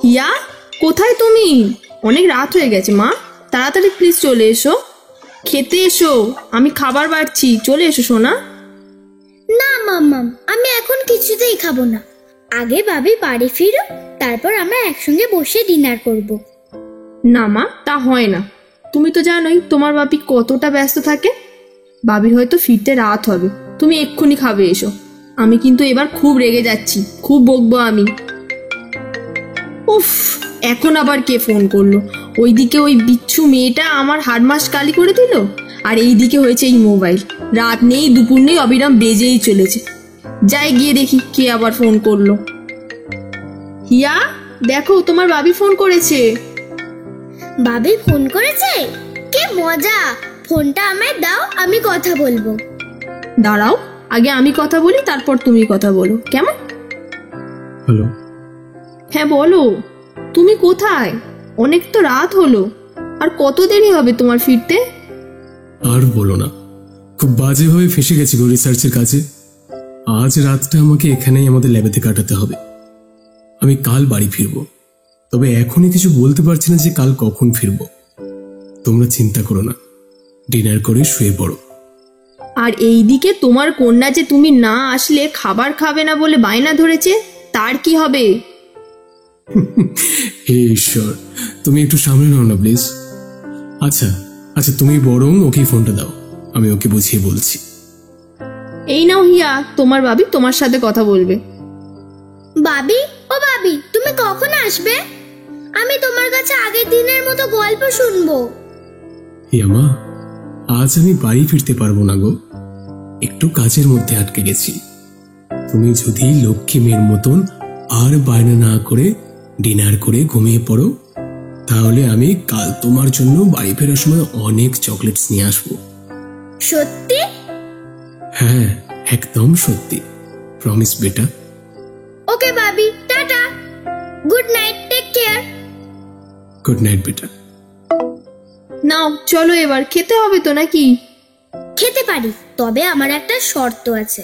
হিয়া, কোথায় তুমি? অনেক রাত হয়ে গেছে মা, তাড়াতাড়ি প্লিজ চলে এসো, খেতে এসো, আমি খাবার বাড়ছি, চলে এসো সোনা। না মাম্মাম, আমি এখন কিছুতেই খাবো না। আগে ভাবি বাড়ি ফিরো, তারপর আমরা একসঙ্গে বসে ডিনার করব। না মা, তা হয় না। তুমি তো জানোই তোমার বাপি কতটা ব্যস্ত থাকে। বাবির হয়তো ফিরতে রাত হবে, তুমি এক্ষুনি খাবে এসো। আমি কিন্তু এবার খুব রেগে যাচ্ছি, খুব বকবো আমি। উফ, এখন আবার কে ফোন করলো? ওইদিকে ওই বিচ্ছু মেয়েটা আমার হাড়মাস কালি করে দিল, আর এইদিকে হয়েছে এই মোবাইল। রাত নেই দুপুর নেই, অবিরাম বেজেই চলেছে। যাই গিয়ে দেখি কে আবার ফোন করলো। হিয়া, দেখো তোমার বাবি ফোন করেছে। ভাবি ফোন করেছে? কি মজা! ফোনটা আমায় দাও, আমি কথা বলবো। দাঁড়াও, আগে আমি কথা বলি, তারপর তুমি কথা বলো, কেমন? হ্যালো। হ্যাঁ বলো, তুমি কোথায়? অনেক তো রাত হলো, আর কত দেরি হবে তোমার ফিরতে? আর বলো না, খুব বাজেভাবে ফেসে গেছি গো রিসার্চের কাজে। আজ রাতটা আমাকে এখানেই আমাদের ল্যাবেতে কাটাতে হবে। আমি কাল বাড়ি ফিরবো, তবে এখনই কিছু বলতে পারছি না যে কাল কখন ফিরবো। তোমরা চিন্তা করো না, ডিনার করে শুয়ে পড়ো। আর এইদিকে তোমার কন্যা যে তুমি না আসলে খাবার খাবে না বলে বায়না ধরেছে, তার কি হবে? হে ঈশ্বর, তুমি একটু সামনে নাও না প্লিজ। আচ্ছা আচ্ছা, তুমি বরং ওকে ফোনটা দাও, আমি ওকে বুঝিয়ে বলছি। এই নাও হিয়া, তোমার বাবি তোমার সাথে কথা বলবে। ভাবি, ও ভাবি, তুমি কখন আসবে? আমি তোমার কাছে আগের দিনের মতো গল্প শুনবো। হিয়ামা, আজ আমি বাড়ি ফিরতে পারবো না গো, একটু কাজের মধ্যে আটকে গেছি। তুমি যদি লক্ষ্মী মেয়ের মতন আর বায়না না করে ডিনার করে ঘুমিয়ে পড়ো, তাহলে আমি কাল তোমার জন্য বাড়ি ফেরার সময় অনেক চকলেটস নিয়ে আসবো। সত্যি? হ্যাঁ, একদম সত্যি, প্রমিস বেটা। ওকে ভাবি, tata, good night, take care. Good night বেটা। নাও চলো, এবার খেতে হবে তো নাকি? খেতে পারি, তবে আমার একটা শর্ত আছে।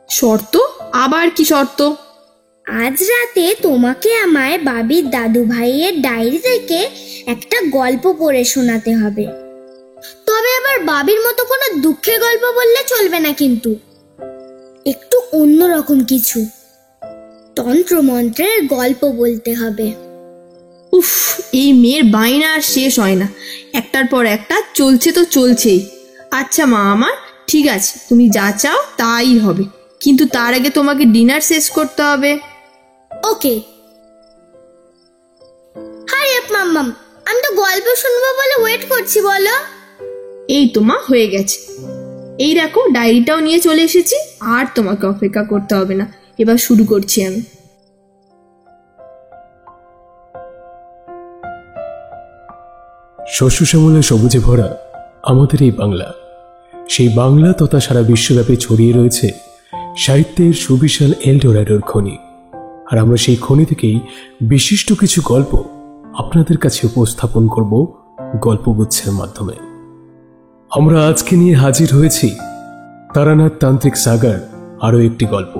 শর্ত? আবার কি শর্ত? আজ রাতে তোমাকে আমায় বাবির দাদু ভাইয়ের ডায়েরি থেকে একটা গল্প পড়ে শোনাতে হবে। তবে আবার বাবির মতো কোনো দুঃখের গল্প বললে চলবে না, কিন্তু একটু অন্যরকম কিছু তন্ত্র মন্ত্রের গল্প বলতে হবে। উফ, এই মেয়ের বায়না আর শেষ হয় না, একটার পর একটা চলছে তো চলছেই। আচ্ছা মা আমার, ঠিক আছে, তুমি যা চাও তাই হবে, কিন্তু তার আগে তোমাকে ডিনার শেষ করতে হবে। ওকে। হাই আপ মাম্মাম, আমি তো গল্প শুনবো বলে ওয়েট করছি, বলো। এই তো মা, হয়ে গেছে। এই দেখো, ডায়েরিটাও নিয়ে চলে এসেছি, আর তোমাকে অপেক্ষা করতে হবে না, এবার শুরু করছি আমি। শস্য শ্যামলে সবুজে ভরা আমাদের এই বাংলা, সেই বাংলা তথা সারা বিশ্বব্যাপী ছড়িয়ে রয়েছে সাহিত্যের সুবিশাল এলডোরাডোর খনি। আর আমরা সেই খনি থেকেই বিশিষ্ট কিছু গল্প আপনাদের কাছে উপস্থাপন করব গল্পগুচ্ছের মাধ্যমে। আমরা আজকে নিয়ে হাজির হয়েছি তারানাথ তান্ত্রিক সাগার আরও একটি গল্প।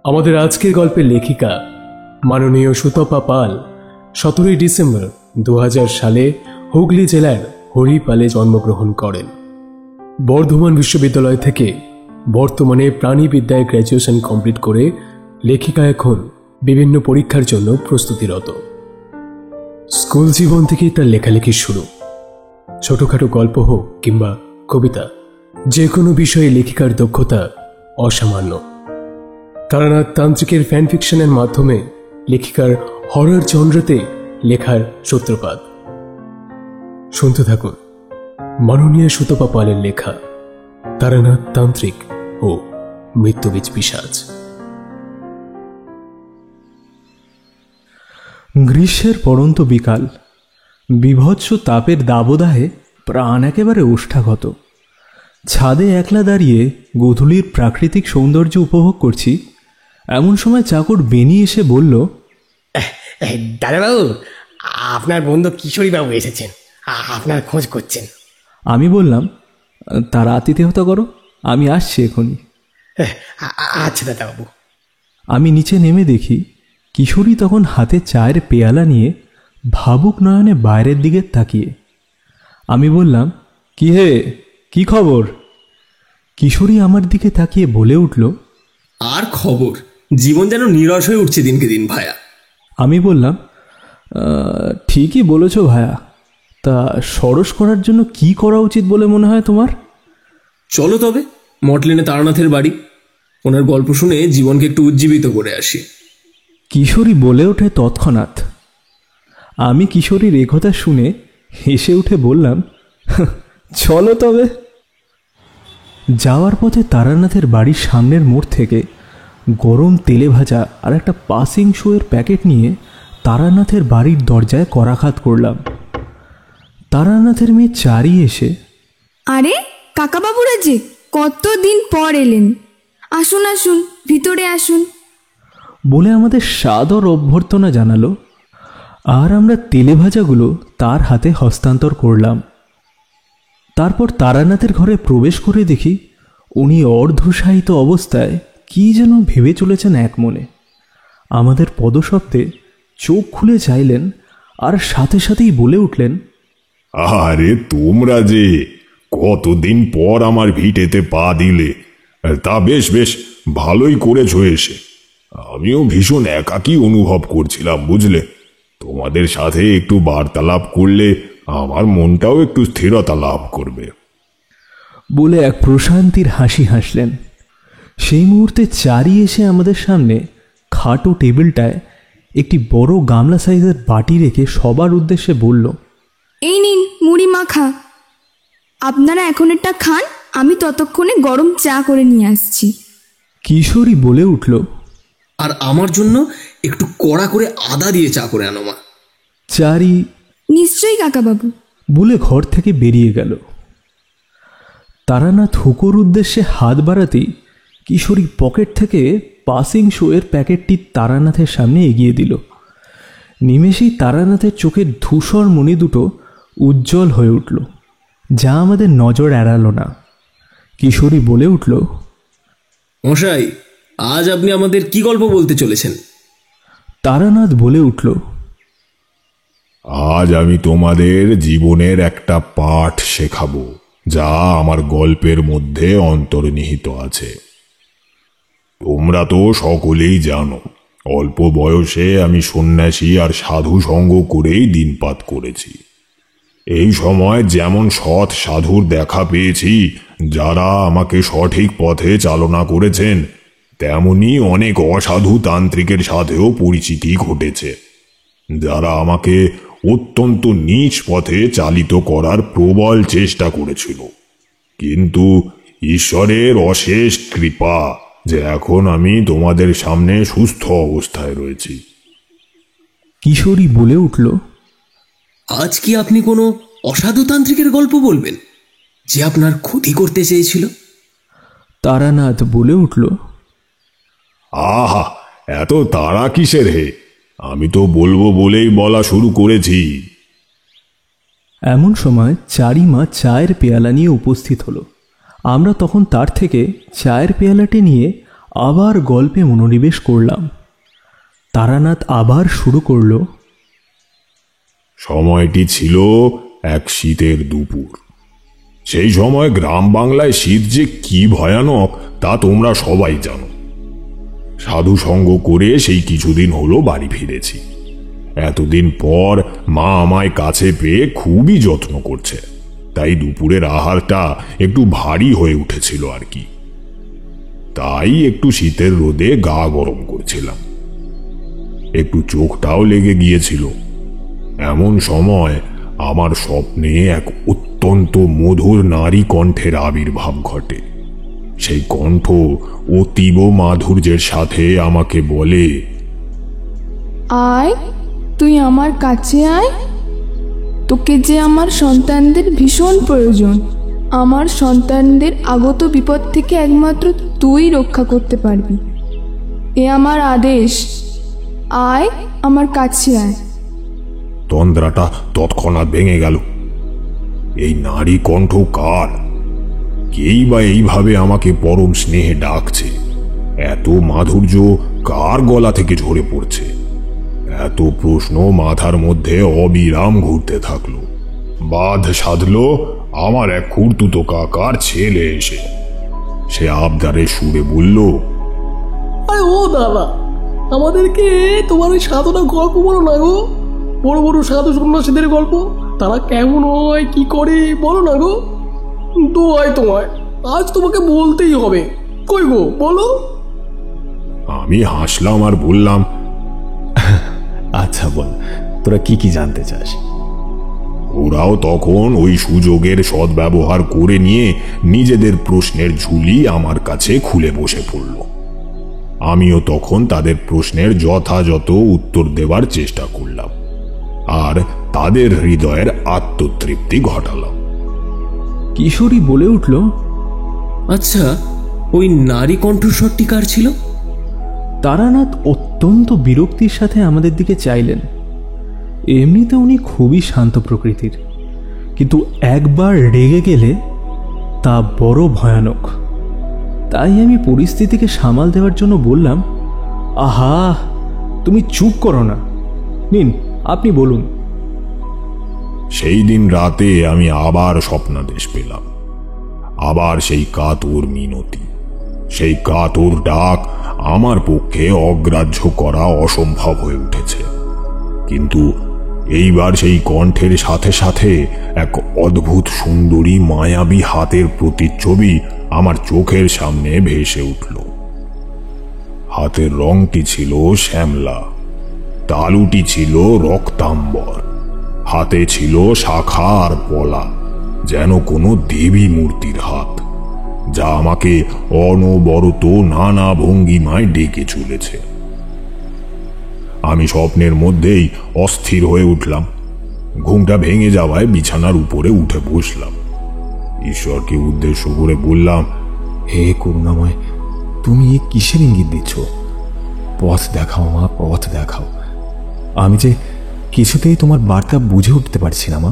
আমাদের আজকের গল্পের লেখিকা মাননীয় সুতপা পাল 17 ডিসেম্বর 2000 সালে হুগলি জেলার হরিপালে জন্মগ্রহণ করেন। বর্ধমান বিশ্ববিদ্যালয় থেকে বর্তমানে প্রাণীবিদ্যায় গ্র্যাজুয়েশন কমপ্লিট করে লেখিকা এখন বিভিন্ন পরীক্ষার জন্য প্রস্তুতিরত। স্কুল জীবন থেকেই তার লেখালেখির শুরু। ছোটখাটো গল্প হোক কিংবা কবিতা, যে কোনো বিষয়ে লেখিকার দক্ষতা অসামান্য। তারানাথ তান্ত্রিকের ফ্যান ফিকশনের মাধ্যমে লেখিকার হরর জনরাতে লেখার সূত্রপাত। শুনতে থাকুন মাননীয় সুতপা পালের লেখা তারানাথ তান্ত্রিক ও মৃত্যুবীজ পিশাচ। গ্রীষ্মের পড়ন্ত বিকাল, বিভৎস তাপের দাবদাহে প্রাণ একেবারে ওষ্ঠাগত। ছাদে একলা দাঁড়িয়ে গোধূলির প্রাকৃতিক সৌন্দর্য উপভোগ করছি, এমন সময় চাকর বেনি এসে বলল, দাদাবাবু, আপনার বন্ধু কিশোরীবাবু এসেছেন, আপনার খোঁজ করছেন। আমি বললাম, তার আতিথেয়তা করো, আমি আসছি এখনই। আচ্ছা দাদাবাবু। আমি নিচে নেমে দেখি কিশোরী তখন হাতে চায়ের পেয়ালা নিয়ে ভাবুক নয়নে বাইরের দিকে তাকিয়ে। আমি বললাম, কি হে, কি খবর? কিশোরী আমার দিকে তাকিয়ে বলে উঠল, আর খবর, জীবন যেন নিরস হয়ে উঠছে দিনকে দিন ভায়া। আমি বললাম, ঠিকই বলেছ ভায়া, তা সরস করার জন্য কি করা উচিত বলে মনে হয় তোমার? চলো তবে মটলেনে তারানাথের বাড়ি, ওনার গল্প শুনে জীবনকে একটু উজ্জীবিত করে আসি। কিশোরী বলে ওঠে তৎক্ষণাৎ। আমি কিশোরীর একথা শুনে হেসে উঠে বললাম, চলো তবে। যাওয়ার পথে তারানাথের বাড়ির সামনের মোড় থেকে গরম তেলে ভাজা আর একটা পাসিং শোয়ের প্যাকেট নিয়ে তারানাথের বাড়ির দরজায় করাঘাত করলাম। তারানাথের মেয়ে চারি এসে, আরে কাকাবাবুরা যে কতদিন পর এলেন, আসুন আসুন, ভিতরে আসুন বলে আমাদের সাদর অভ্যর্থনা জানালো। আর আমরা তেলে ভাজাগুলো তার হাতে হস্তান্তর করলাম। তারপর তারানাথের ঘরে প্রবেশ করে দেখি উনি অর্ধশায়িত অবস্থায় কি যেন ভেবে চলেছেন এক মনে। আমাদের পদশব্দে চোখ খুলে চাইলেন আর সাথে সাথেই বলে উঠলেন, আরে তোমরা যে কতদিন পর আমার ভিটেতে পা দিলে, তা বেশ বেশ ভালোই করেছ এসে। আমিও ভীষণ একাকী অনুভব করছিলাম, বুঝলে। তোমাদের সাথে একটু বার্তালাপ করলে আমার মনটাও একটু স্থিরতা লাভ করবে বলে এক প্রশান্তির হাসি হাসলেন। সেই মুহূর্তে চারি এসে আমাদের সামনে খাটো টেবিলটায় একটি বড় গামলা সাইজের বাটি রেখে সবার উদ্দেশ্যে বলল, এই নিন মুড়ি মাখা, আপনারা এখন একটা খান, আমি ততক্ষণে গরম চা করে নিয়ে আসছি। কিশোরী বলে উঠল, আর আমার জন্য একটু কড়া করে আদা দিয়ে চা করে আনো মা। চারি নিশ্চয়ই কাকাবাবু বলে ঘর থেকে বেরিয়ে গেল। তারানাথ হুকোর উদ্দেশ্যে হাত বাড়াতেই কিশোরী পকেট থেকে পাসিং শোয়ের প্যাকেটটি তারানাথের সামনে এগিয়ে দিল। নিমেষেই তারানাথের চোখের ধূসর মণি দুটো উজ্জ্বল হয়ে উঠল, যা আমাদের নজর এড়ালো না। কিশোরী বলে উঠল, মশাই, আজ আপনি আমাদের কি গল্প বলতে চলেছেন? তারানাথ বলে উঠল, আজ আমি তোমাদের জীবনের একটা পাঠ শেখাবো, যা আমার গল্পের মধ্যে অন্তর্নিহিত আছে। তোমরা তো সকলেই জানো, অল্প বয়সে আমি সন্ন্যাসী আর সাধু সঙ্গ করেই দিনপাত করেছি। এই সময় যেমন সৎ সাধুর দেখা পেয়েছি, যারা আমাকে সঠিক পথে চালনা করেছেন, তেমনি অনেক অসাধু তান্ত্রিকের সাথেও পরিচিতি ঘটেছে, যারা আমাকে অত্যন্ত নীচ পথে চালিত করার প্রবল চেষ্টা করেছিল। কিন্তু ঈশ্বরের অশেষ কৃপা যে এখন আমি তোমাদের সামনে সুস্থ অবস্থায় রয়েছি। কিশোরী বলে উঠল, আজ কি আপনি কোনো অসাধু তান্ত্রিকের গল্প বলবেন, যে আপনার ক্ষতি করতে চেয়েছিল? তারানাথ বলে উঠল, আহা, এত তাড়া কিসের হে? আমি তো বলবো বলেই বলা শুরু করেছি। এমন সময় চারিমা চায়ের পেয়ালা নিয়ে উপস্থিত হলো। আমরা তখন তার থেকে চায়ের পেয়ালাটি নিয়ে আবার গল্পে মনোনিবেশ করলাম। তারানাথ আবার শুরু করল, সময়টি ছিল এক শীতের দুপুর। সেই সময় গ্রাম বাংলায় শীত যে কি ভয়ানক তা তোমরা সবাই জানো। সাধু সঙ্গ করে সেই কিছুদিন হলো বাড়ি ফিরেছি। এতদিন পর মা আমায় কাছে পেয়ে খুবই যত্ন করছে, তাই দুপুরের আহারটা একটু ভারী হয়ে উঠেছিল আর কি। তাই একটু শীতের রোদে গা গরম করছিলাম, একটু চোখটাও লেগে গিয়েছিল। এমন সময় আমার স্বপ্নে এক অত্যন্ত মধুর নারী কণ্ঠের আবির্ভাব ঘটে। সেই কণ্ঠ অতীব মাধুর্যের সাথে আমাকে বলে, আয়, তুই আমার কাছে আয়, তোকে যে আমার সন্তানদের ভীষণ প্রয়োজন। আমার সন্তানদের আগত বিপদ থেকে একমাত্র তুই রক্ষা করতে পারবি। এ আমার আদেশ, আয়, আমার কাছে আয়। তন্দ্রাটা তৎক্ষণাৎ ভেঙে গেল। এই নারী কণ্ঠ কার? কেই বা এইভাবে আমাকে পরম স্নেহে ডাকছে? এত মাধুর্য কার গলা থেকে ঝরে পড়ছে? এত প্রশ্ন মাথার মধ্যে অবিরাম ঘুরতে থাকলো। বাঁধ সাধলো আমার এক খুড়তুতো কাকার ছেলে এসে। সে আবদারের সুরে বলল, আরে ও দাদা, আমাদেরকে তোমার ওই সাধনা গল্প বলো না গো। বড় বড় সাধু সন্ন্যাসীদের গল্প, তারা কেমন হয় কি করে বলো না গো। দোয়াই তোমায়, আজ তোমাকে বলতেই হবে। কই গো বলো। আমি হাসলাম আর বললাম, আচ্ছা বল, তোরা কি কি জানতে চাস? ওরাও তখন ওই সুযোগের সদ্ব্যবহার করে নিয়ে নিজেদের প্রশ্নের ঝুলি আমার কাছে খুলে বসে পড়ল। আমিও তখন তাদের প্রশ্নের যথাযথ উত্তর দেওয়ার চেষ্টা করলাম আর তাদের হৃদয়ের আত্মতৃপ্তি ঘটালাম। কিশোরী বলে উঠল, আচ্ছা, ওই নারী কণ্ঠস্বরটি কার ছিল? তারানাথ অত্যন্ত বিরক্তির সাথে আমাদের দিকে চাইলেন। এমনিতে উনি খুবই শান্ত প্রকৃতির, কিন্তু একবার রেগে গেলে তা বড় ভয়ানক। তাই আমি পরিস্থিতিকে সামাল দেওয়ার জন্য বললাম, আহা, তুমি চুপ করো না, নিন আপনি বলুন। সেই দিন রাতে আমি আবার স্বপ্নাদেশ পেলাম। আবার সেই কাতর মিনতি, সেই কাতর ডাক আমার পক্ষে অগ্রাহ্য করা অসম্ভব হয়ে উঠেছে। কিন্তু এইবার সেই কণ্ঠের সাথে সাথে এক অদ্ভুত সুন্দরী মায়াবী হাতের প্রতিচ্ছবি আমার চোখের সামনে ভেসে উঠল। হাতের রংটি ছিল শ্যামলা, তালুটি ছিল রক্তাম্বর, হাতে ছিল শাখা আর পলা, যেন কোনো দেবী মূর্তির হাত, যা আমাকে অনবরত নানা ভঙ্গিমায় ডেকে চলেছে। আমি স্বপ্নের মধ্যেই অস্থির হয়ে উঠলাম। ঘুমটা ভেঙে যাওয়ায় বিছানার উপরে উঠে বসলাম। ঈশ্বরকে উদ্দেশ্য করে বললাম, হে করুণাময়, তুমি কিসের ইঙ্গিত দিচ্ছ? পথ দেখাও মা, পথ দেখাও। আমি যে কিছুতেই তোমার বার্তা বুঝে উঠতে পারছি না মা।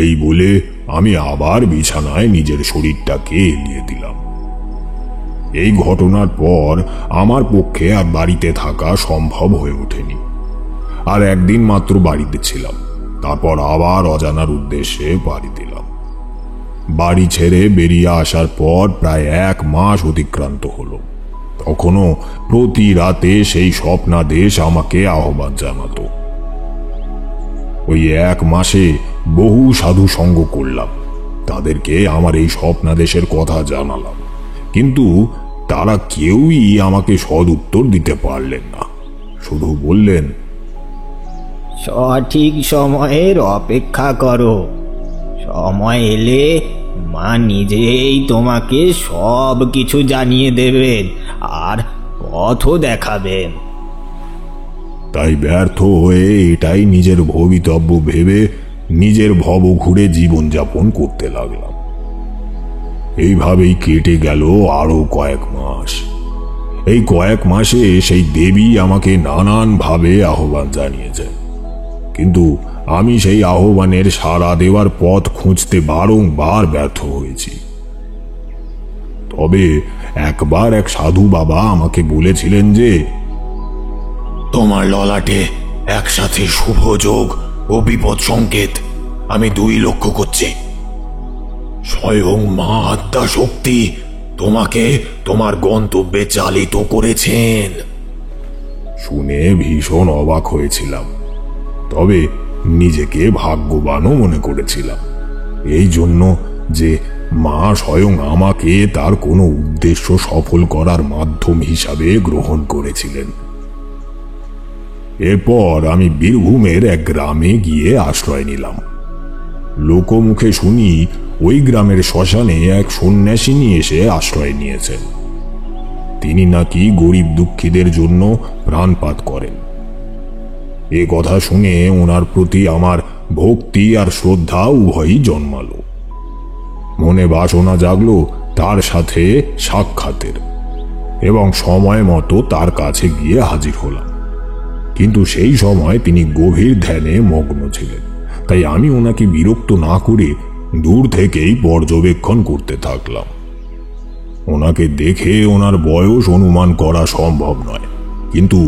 এই বলে আমি আবার বিছানায় নিজের শরীরটাকে এলিয়ে দিলাম। এই ঘটনার পর আমার পক্ষে আর বাড়িতে থাকা সম্ভব হয়ে ওঠেনি। আর একদিন মাত্র বাড়িতে ছিলাম, তারপর আবার অজানার উদ্দেশ্যে বাড়ি দিলাম। বাড়ি ছেড়ে বেরিয়ে আসার পর প্রায় 1 মাস অতিক্রান্ত হলো। তখনও প্রতি রাতে সেই স্বপ্নাদেশ আমাকে আহ্বান জানাতো। ওই 1 মাসে বহু সাধু সঙ্গ করলাম, তাদেরকে আমার এই স্বপ্নাদেশের কথা জানালাম, কিন্তু তারা কেউই আমাকে সদ উত্তর দিতে পারলেন না। শুধু বললেন, সঠিক সময়ের অপেক্ষা করো, সময় এলে মা নিজেই তোমাকে সব কিছু জানিয়ে দেবেন আর পথও দেখাবেন। তাই ব্যর্থ হয়ে এটাই নিজের ভবিতব্য ভেবে নিজের ভব ঘুরে জীবনযাপন করতে লাগলাম। এইভাবেই কেটে গেল আরো কয়েক মাস। এই কয়েক মাসে সেই দেবী আমাকে নানানভাবে আহ্বান জানিয়েছেন, কিন্তু আমি সেই আহ্বানের সাড়া দেওয়ার পথ খুঁজতে বারংবার ব্যর্থ হয়েছি। তবে একবার এক সাধু বাবা আমাকে বলেছিলেন যে, তোমার ললাটে একসাথে শুভ যোগ ও বিপদ সংকেত আমি 2 লক্ষ্য করছি। স্বয়ং মা আদ্যা শক্তি তোমাকে তোমার গন্তব্যে চালিত করেছেন। শুনে ভীষণ অবাক হয়েছিলাম, তবে নিজেকে ভাগ্যবানও মনে করেছিলাম, এই জন্য যে মা স্বয়ং আমাকে তার কোনো উদ্দেশ্য সফল করার মাধ্যম হিসাবে গ্রহণ করেছিলেন। এরপর আমি বীরভূমের এক গ্রামে গিয়ে আশ্রয় নিলাম। লোকমুখে শুনি ওই গ্রামের শ্মশানে এক সন্ন্যাসিনী এসে আশ্রয় নিয়েছেন। তিনি নাকি গরিব দুঃখীদের জন্য প্রাণপাত করেন। এ কথা শুনে ওনার প্রতি আমার ভক্তি আর শ্রদ্ধা উভয়ই জন্মালো। মনে বাসনা জাগলো তার সাথে সাক্ষাতের, এবং সময় মতো তার কাছে গিয়ে হাজির হলাম। কিন্তু সেই সময় তিনি গভীর ধ্যানে মগ্ন ছিলেন, তাই আমি ওনাকে বিরক্ত না করে দূর থেকেই পর্যবেক্ষণ করতে থাকলাম। ওনাকে দেখে ওনার বয়স অনুমান করা সম্ভব নয়, কিন্তু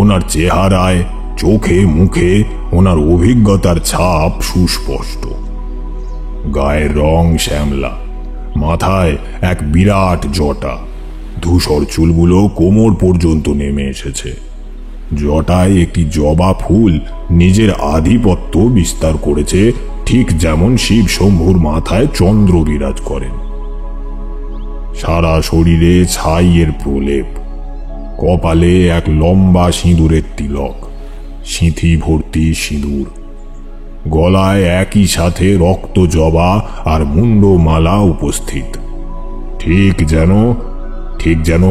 ওনার চেহারায় চোখে মুখে ওনার অভিজ্ঞতার ছাপ সুস্পষ্ট। গায়ের রং শ্যামলা, মাথায় এক বিরাট জটা, ধূসর চুলগুলো কোমর পর্যন্ত নেমে এসেছে। জটায় একটি জবা ফুল নিজের আধিপত্য বিস্তার করেছে, ঠিক যেমন শিব শম্ভুর মাথায় চন্দ্র বিরাজ করেন। সারা শরীরে ছাইয়ের প্রলেপ, কপালে এক লম্বা সিঁদুরের তিলক, সিঁথি ভর্তি সিঁদুর, গলায় একই সাথে রক্ত জবা আর মুন্ডমালা উপস্থিত, ঠিক যেন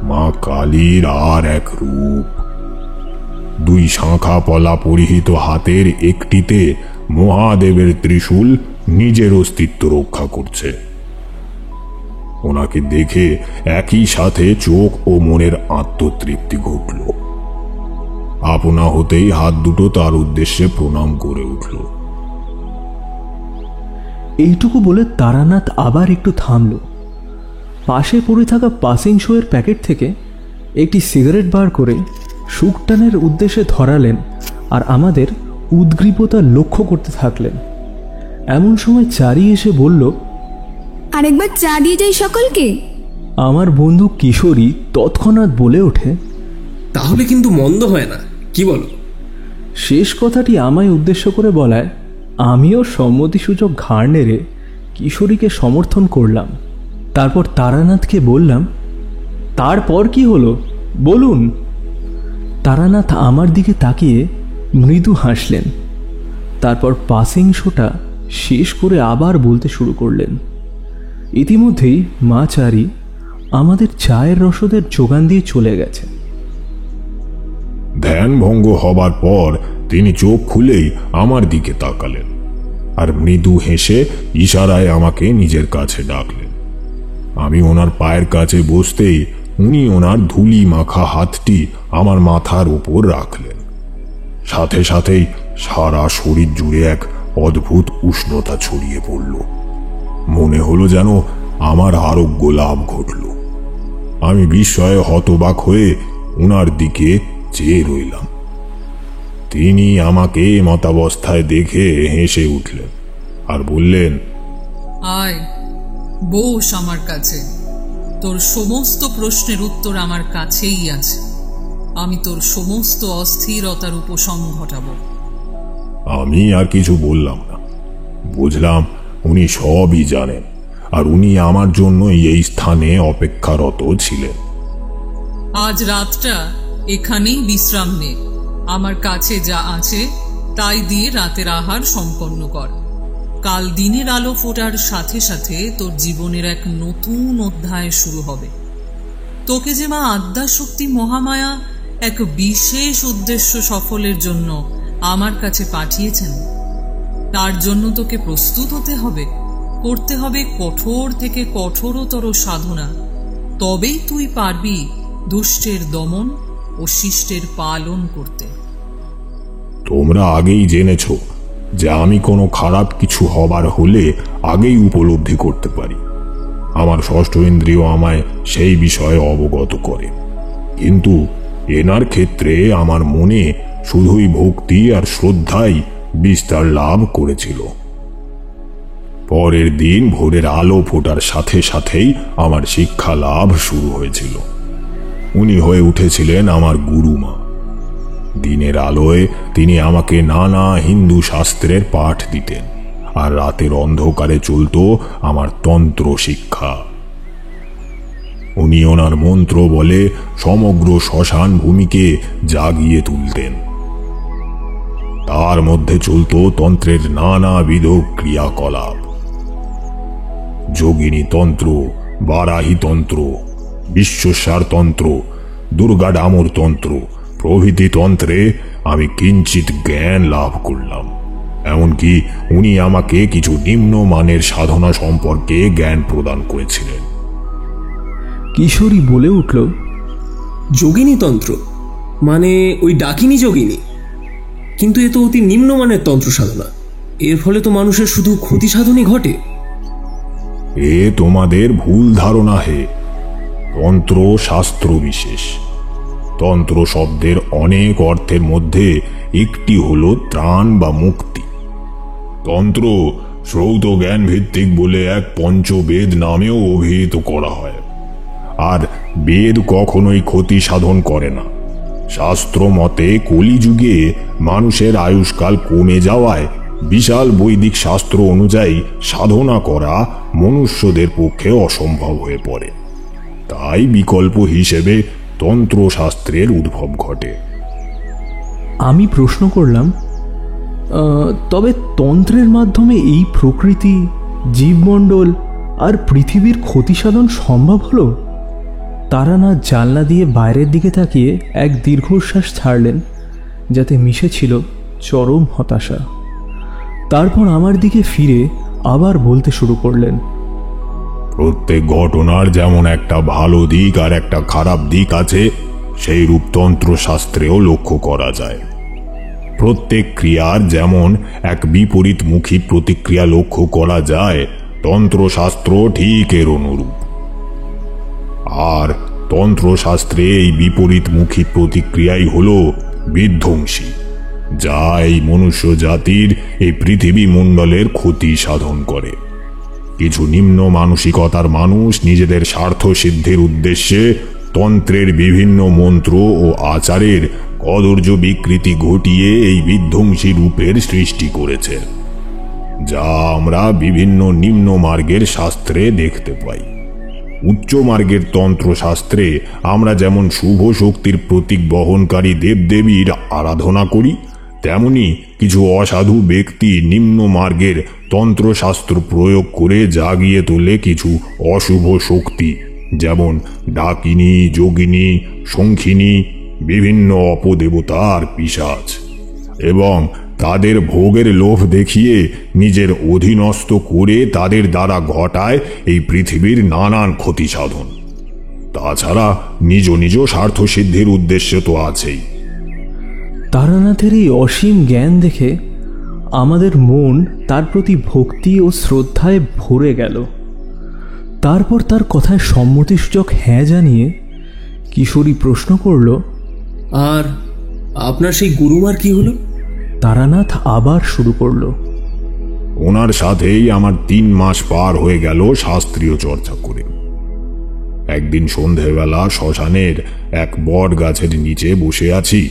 মা কালীর আর এক রূপ। দুই শাঁখা পলা পরিহিত হাতের একটিতে মহাদেবের ত্রিশূল নিজের অস্তিত্ব রক্ষা করছে। ওনাকে দেখে একই সাথে চোখ ও মনের আত্মতৃপ্তি ঘটল। আপনা হতেই হাত দুটো তার উদ্দেশ্যে প্রণাম করে উঠল। এইটুকু বলে তারানাথ আবার একটু থামল। পাশে পড়ে থাকা পাসিং শোয়ের প্যাকেট থেকে একটি সিগারেট বার করে শুকটানের উদ্দেশ্যে ধরালেন আর আমাদের উদ্গ্রীবতা লক্ষ্য করতে থাকলেন। এমন সময় চারি এসে বলল, আরেকবার চা দিয়ে যাই সকলকে। আমার বন্ধু কিশোরী তৎক্ষণাৎ বলে ওঠে, তাহলে কিন্তু মন্দ হয় না, কি বলো? শেষ কথাটি আমায় উদ্দেশ্য করে বলায় আমিও সম্মতিসূচক ঘাড় নেড়ে কিশোরীকে সমর্থন করলাম। তারপর তারানাথকে বললাম, তারপর কি হলো বলুন। তারানাথ আমার দিকে তাকিয়ে মৃদু হাসলেন। তারপর পাসিং শোটা শেষ করে আবার বলতে শুরু করলেন। ইতিমধ্যেই মা চারি আমাদের চায়ের রসদের যোগান দিয়ে চলে গেছে। ধ্যান ভঙ্গ হবার পর তিনি চোখ খুলেই আমার দিকে তাকালেন আর মৃদু হেসে ইশারায় আমাকে নিজের কাছে ডাকলেন। আমি ওনার পায়ের কাছে বসতেই উনি ওনার ধুলি মাখা হাতটি আমার মাথার উপর রাখলেন। সাথে সাথেই সারা শরীর জুড়ে এক অদ্ভুত উষ্ণতা ছড়িয়ে পড়ল। মনে হলো যেন আমার আরোগ্য লাভ ঘটল। আমি বিস্ময়ে হতবাক হয়ে উনার দিকে চেয়ে রইলাম। তিনি আমাকে মতাবস্থায় দেখে হেসে উঠলেন আর বললেন, আয় বস আমার কাছে। তোর সমস্ত প্রশ্নের উত্তর আমার কাছেই আছে। আমি তোর সমস্ত অস্থিরতার উপশম ঘটাবো। আমি আর কিছু বললাম না। বুঝলাম উনি সবই জানেন আর উনি আমার জন্য এই স্থানে অপেক্ষারত ছিলেন। আজ রাতটা এখানেই বিশ্রাম নে। আমার কাছে যা আছে তাই দিয়ে রাতের আহার সম্পন্ন কর। কাল দিনের আলো ফোটার সাথে সাথে তোর জীবনের এক নতুন অধ্যায় শুরু হবে। তোকে যে মা আদ্যাশক্তি মহামায়া এক বিশেষ উদ্দেশ্য সফলের জন্য আমার কাছে পাঠিয়েছেন, তার জন্য তোকে প্রস্তুত হতে হবে, করতে হবে কঠোর থেকে কঠোরতর সাধনা। তবেই তুই পারবি দুষ্টের দমন ও শিষ্টের পালন করতে। তোমরা আগেই জেনেছ যে আমি কোনো খারাপ কিছু হবার হলে আগেই উপলব্ধি করতে পারি। আমার ষষ্ঠ ইন্দ্রিয় আমায় সেই বিষয়ে অবগত করে, কিন্তু এনার ক্ষেত্রে আমার মনে শুধুই ভক্তি আর শ্রদ্ধাই বিস্তার লাভ করেছিল। পরের দিন ভোরের আলো ফোটার সাথে সাথেই আমার শিক্ষা লাভ শুরু হয়েছিল। উনি হয়ে উঠেছিলেন আমার গুরুমা। দিনের আলোয় তিনি আমাকে নানা হিন্দু শাস্ত্রের পাঠ দিতেন আর রাতের অন্ধকারে চলত আমার তন্ত্র শিক্ষা। উনি ওনার মন্ত্র বলে সমগ্র শ্মশান ভূমিকে জাগিয়ে তুলতেন। তার মধ্যে চলত তন্ত্রের নানাবিধ ক্রিয়াকলাপ। যোগিনী তন্ত্র, বারাহী তন্ত্র, বিশ্বসার তন্ত্র, দুর্গা ডামর তন্ত্র প্রভৃতি তন্ত্রে আমি কিঞ্চিত জ্ঞান লাভ করলাম। এমনকি উনি আমাকে কিছু নিম্নমানের সাধনা সম্পর্কে জ্ঞান প্রদান করেছিলেন। কিশোরী বলে উঠল, যোগিনী তন্ত্র মানে ওই ডাকিনী যোগিনী? কিন্তু এ তো অতি নিম্নমানের তন্ত্র সাধনা। এর ফলে তো মানুষের শুধু ক্ষতি সাধনই ঘটে। এ তোমাদের ভুল ধারণা হে। তন্ত্র শাস্ত্র বিশেষ। তন্ত্র শব্দের অনেক অর্থের মধ্যে একটি হলো ত্রাণ বা মুক্তি। তন্ত্র শ্রৌত জ্ঞান ভিত্তিক বলে এক পঞ্চবেদ নামেও অভিহিত করা হয়। আর বেদ কখনোই ক্ষতি সাধন করে না। শাস্ত্র মতে কলিযুগে মানুষের আয়ুষ্কাল কমে যাওয়ায় বিশাল বৈদিক শাস্ত্র অনুযায়ী সাধনা করা মনুষ্যদের পক্ষে অসম্ভব হয়ে পড়ে। তাই বিকল্প হিসেবে তন্ত্রশাস্ত্রের উদ্ভব ঘটে। আমি প্রশ্ন করলাম, তবে তন্ত্রের মাধ্যমে এই প্রকৃতি, জীবমণ্ডল আর পৃথিবীর ক্ষতি সাধন সম্ভব হলো? তারানাথ জানলা দিয়ে বাইরের দিকে তাকিয়ে এক দীর্ঘশ্বাস ছাড়লেন, যাতে মিশেছিল চরম হতাশা। তারপর আমার দিকে ফিরে আবার বলতে শুরু করলেন, প্রত্যেক ঘটনার যেমন একটা ভালো দিক আর একটা খারাপ দিক আছে, সেই রূপ তন্ত্রশাস্ত্রেও লক্ষ্য করা যায়। প্রত্যেক ক্রিয়ার যেমন এক বিপরীতমুখী প্রতিক্রিয়া লক্ষ্য করা যায়, তন্ত্রশাস্ত্র ঠিক এর অনুরূপ। আর তন্ত্রশাস্ত্রে এই বিপরীতমুখী প্রতিক্রিয়াই হল বিধ্বংসী, যা এই মনুষ্য জাতির এই পৃথিবী মণ্ডলের ক্ষতি সাধন করে। কিছু নিম্ন মানসিকতার মানুষ নিজেদের স্বার্থ সিদ্ধির উদ্দেশ্যে তন্ত্রের বিভিন্ন মন্ত্র ও আচারের কদর্য বিকৃতি ঘটিয়ে এই বিধ্বংসী রূপের সৃষ্টি করেছে, যা আমরা বিভিন্ন নিম্ন মার্গের শাস্ত্রে দেখতে পাই। উচ্চ মার্গের তন্ত্রশাস্ত্রে আমরা যেমন শুভ শক্তির প্রতীক বহনকারী দেবদেবীর আরাধনা করি, তেমনি কিছু অসাধু ব্যক্তি নিম্ন মার্গের তন্ত্রশাস্ত্র প্রয়োগ করে জাগিয়ে তোলে কিছু অশুভ শক্তি, যেমন ডাকিনী, যোগিনী, শঙ্খিনী, বিভিন্ন অপদেবতার পিশাচ, এবং তাদের ভোগের লোভ দেখিয়ে নিজের অধীনস্থ করে তাদের দ্বারা ঘটায় এই পৃথিবীর নানান ক্ষতি সাধন। তাছাড়া নিজ নিজ স্বার্থ সিদ্ধির উদ্দেশ্য তো আছেই। তারানাথের এই অসীম জ্ঞান দেখে আমাদের মন তার প্রতি ভক্তি ও শ্রদ্ধায় ভরে গেল। তারপর তার কথায় সম্মতিসূচক হ্যাঁ জানিয়ে কিশোরী প্রশ্ন করল, আর আপনার সেই গুরুমার কি হলো? তারানাথ আবার শুরু করল, ওনার সাথেই আমার 3 মাস পার হয়ে গেল শাস্ত্রীয় চর্চা করে। একদিন সন্ধেবেলা শ্মশানের এক বট গাছের নিচে বসে আছি,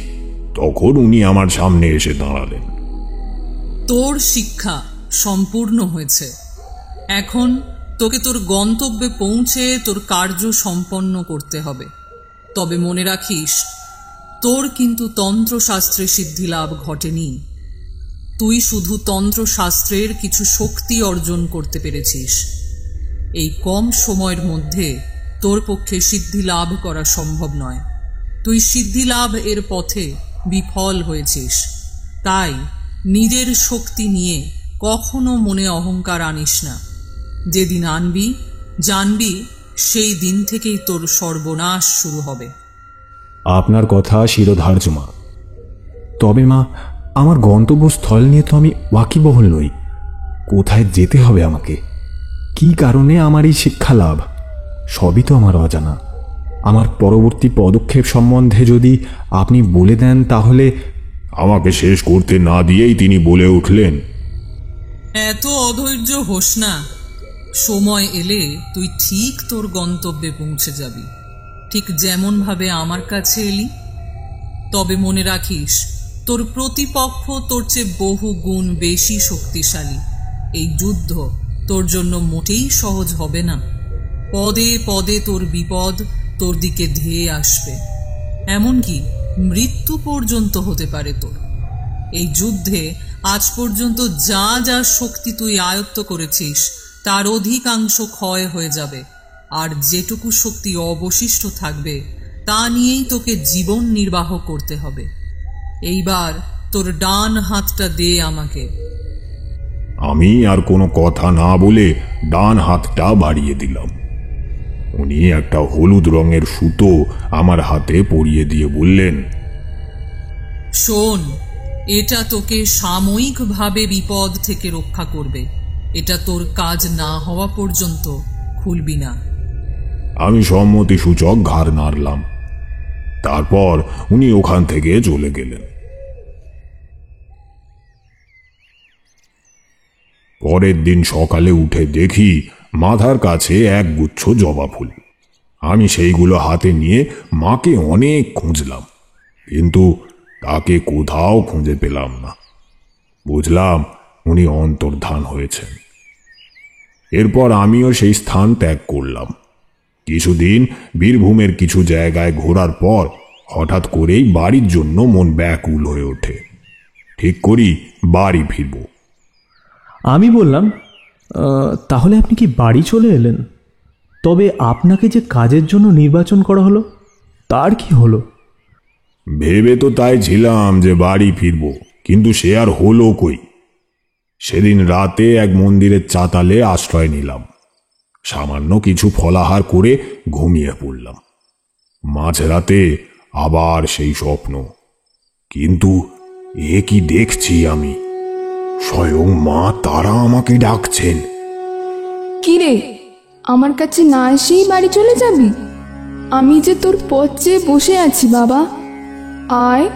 তখন উনি আমার সামনে এসে দাঁড়ালেন। তোর শিক্ষা সম্পূর্ণ হয়েছে। এখন তোকে তোর গন্তব্যে পৌঁছে তোর কার্য সম্পন্ন করতে হবে। তবে মনে রাখিস, তোর কিন্তু তন্ত্রশাস্ত্রে সিদ্ধিলাভ ঘটেনি। তুই শুধু তন্ত্রশাস্ত্রের কিছু শক্তি অর্জন করতে পেরেছিস। এই কম সময়ের মধ্যে তোর পক্ষে সিদ্ধি লাভ করা সম্ভব নয়। তুই সিদ্ধি লাভ এর পথে বিফল হয়েছিস। তাই নিজের শক্তি নিয়ে কখনো মনে অহংকার আনিস না। যেদিন আনবি, জানবি সেই দিন থেকেই তোর সর্বনাশ শুরু হবে। আপনার কথা শিরোধার্য মা। তবে মা, আমার গন্তব্যস্থল নিয়ে তো আমি ওয়াকিবহল নই। কোথায় যেতে হবে আমাকে, কি কারণে আমার এই শিক্ষা লাভ, সবই তো আমার অজানা। আমার পরবর্তী পদক্ষেপ সম্বন্ধে যদি আপনি বলে দেন তাহলে। আমাকে শেষ করতে না দিয়েই তিনি বলে উঠলেন, এত অধৈর্য হোস না। সময় এলে তুই ঠিক তোর গন্তব্যে পৌঁছে যাবি, ঠিক যেমন ভাবে আমার কাছে এলি। তবে মনে রাখিস, তোর প্রতিপক্ষ তোর চেয়ে বহু গুণ বেশি শক্তিশালী। এই যুদ্ধ তোর জন্য মোটেই সহজ হবে না। পদে পদে তোর বিপদ তোর দিকে ধেয়ে আসবে, এমনকি মৃত্যু পর্যন্ত হতে পারে তোর। এই যুদ্ধে আজ পর্যন্ত যা যা শক্তি তুই আয়ত্ত করেছিস, তার অধিকাংশ ক্ষয় হয়ে যাবে, আর যেটুকু শক্তি অবশিষ্ট থাকবে তা নিয়েই তোকে জীবন নির্বাহ করতে হবে। এইবার তোর ডান হাতটা দে আমাকে। আমি আর কোনো কথা না বলে ডান হাতটা বাড়িয়ে দিলাম। উনি একটা হলুদ রঙের সুতো আমার হাতে পরিয়ে দিয়ে বললেন, শোন, এটা তোকে সাময়িকভাবে বিপদ থেকে রক্ষা করবে। এটা তোর কাজ না হওয়া পর্যন্ত খুলবি না। আমি সম্মতি সূচক ঘাড় নাড়লাম। তারপর উনি ওখান থেকে চলে গেলেন। পরের দিন সকালে উঠে দেখি মাথার কাছে এক গুচ্ছ জবা ফুল। আমি সেইগুলো হাতে নিয়ে মাকে অনেক খুঁজলাম, কিন্তু তাকে কোথাও খুঁজে পেলাম না। বুঝলাম উনি অন্তর্ধান হয়েছেন। এরপর আমিও সেই স্থান ত্যাগ করলাম। কিছুদিন বীরভূমের কিছু জায়গায় ঘোরার পর হঠাৎ করেই বাড়ির জন্য মন ব্যাকুল হয়ে ওঠে। ঠিক করি বাড়ি ফিরব। আমি বললাম, তাহলে আপনি কি বাড়ি চলে এলেন? তবে আপনাকে যে কাজের জন্য নির্বাচন করা হলো তার কি হলো? ভেবে তো তাই ছিলাম যে বাড়ি ফিরব, কিন্তু সে আর হলো কই। সেদিন রাতে এক মন্দিরের চাতালে আশ্রয় নিলাম। সামান্য কিছু ফলাহার করে ঘুমিয়ে পড়লাম। মাঝরাতে আবার সেই স্বপ্ন, কিন্তু এ কি দেখছি আমি? স্বয়ং মা তারা আমাকে ডাকছেন। কি রে, আমার কাছে না এসেই বাড়ি চলে যাবি? আমি যে তোর পথ চেয়ে বসে আছি বাবা। আয়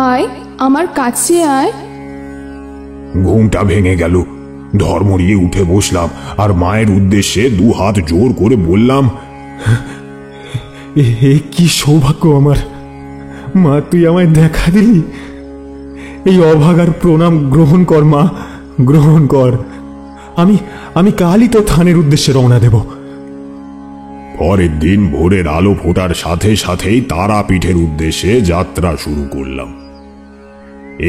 আয়, আমার কাছে আয়। ঘুমটা ভেঙে গেল। ধর্মড়িয়ে উঠে বসলাম আর মায়ের উদ্দেশ্যে 2 হাত জোর করে বললাম, এ কি সৌভাগ্য আমার! মা, তুই আমায় দেখা দিলি। এই অভাগার প্রণাম গ্রহণ কর মা, গ্রহণ কর। আমি কালই তো থানের উদ্দেশ্যে রওনা দেব। পরের দিন ভোরের আলো ফোটার সাথে সাথেই তারাপীঠের উদ্দেশ্যে যাত্রা শুরু করলাম।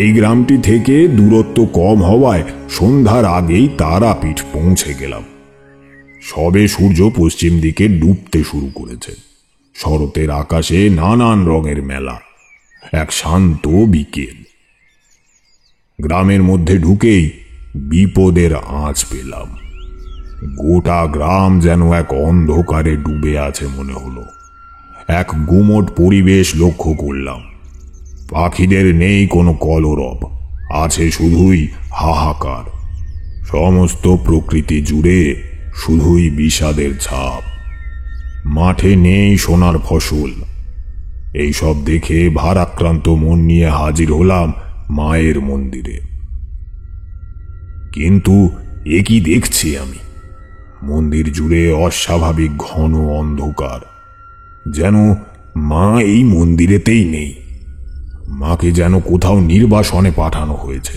এই গ্রামটি থেকে দূরত্ব কম হওয়ায় সন্ধ্যার আগেই তারাপীঠ পৌঁছে গেলাম। সবে সূর্য পশ্চিম দিকে ডুবতে শুরু করেছে। শরতের আকাশে নানান রঙের মেলা। এক শান্ত বিকেল। গ্রামের মধ্যে ঢুকেই বিপদের আঁচ পেলাম। গোটা গ্রাম যেন এক অন্ধকারে ডুবে আছে মনে হলো। এক গুমট পরিবেশ লক্ষ্য করলাম। পাখিদের নেই কোনো কলরব, আছে শুধুই হাহাকার। সমস্ত প্রকৃতি জুড়ে শুধুই বিষাদের ছাপ। মাঠে নেই সোনার ফসল। এইসব দেখে ভারাক্রান্ত মন নিয়ে হাজির হলাম মায়ের মন্দিরে। কিন্তু এ কি দেখছি আমি? মন্দির জুড়ে অস্বাভাবিক ঘন অন্ধকার, যেন মা এই মন্দিরেতেই নেই। মাকে যেন কোথাও নির্বাসনে পাঠানো হয়েছে।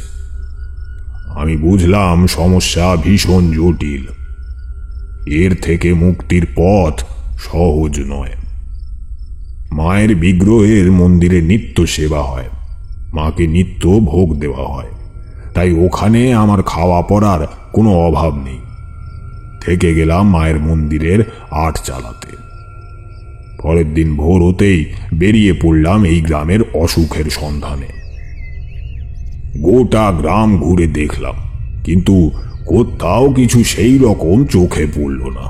আমি বুঝলাম সমস্যা ভীষণ জটিল। এর থেকে মুক্তির পথ সহজ নয়। মায়ের বিগ্রহের মন্দিরে নিত্য সেবা হয়, মাকে নিত্য ভোগ দেওয়া হয়, তাই ওখানে আমার খাওয়া পড়ার কোনো অভাব নেই। থেকে গেলাম মায়ের মন্দিরের আট চালাতে। পরের দিন ভোর হতেই বেরিয়ে পড়লাম এই গ্রামের অসুখের সন্ধানে। গোটা গ্রাম ঘুরে দেখলাম, কিন্তু কোথাও কিছু সেই রকম চোখে পড়ল না।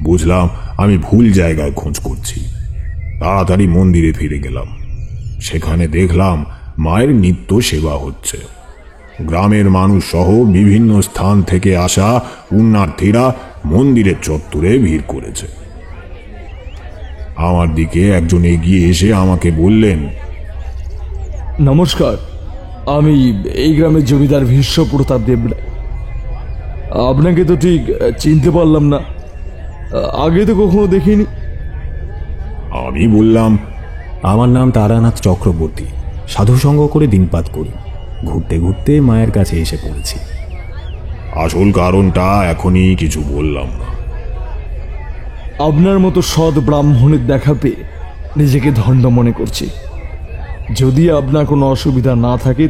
বুঝলাম আমি ভুল জায়গায় খোঁজ করছি। তাড়াতাড়ি মন্দিরে ফিরে গেলাম। সেখানে দেখলাম মায়ের নিত্য সেবা হচ্ছে। গ্রামের মানুষ সহ বিভিন্ন স্থান থেকে আসা পুণ্যার্থীরা মন্দিরের চত্বরে ভিড় করেছে। আমার দিকে একজন এগিয়ে এসে আমাকে বললেন, নমস্কার, আমি এই গ্রামের জমিদার ভীষ্ম প্রতাপ দেবরায়। আপনাকে তো ঠিক চিনতে পারলাম না, আগে তো কখনো দেখিনি। আমি বললাম, আমার নাম তারানাথ চক্রবর্তী। সাধুসঙ্গ করে দিনপাত করি। ঘুরতে ঘুরতে মায়ের কাছে এসে পড়েছি। আসল কারণটা এখনই কিছু বললাম না। আপনার মতো সৎ ব্রাহ্মণের দেখা পেয়ে নিজেকে ধন্য মনে করছি। যদি আপনার কোনো অসুবিধা না থাকে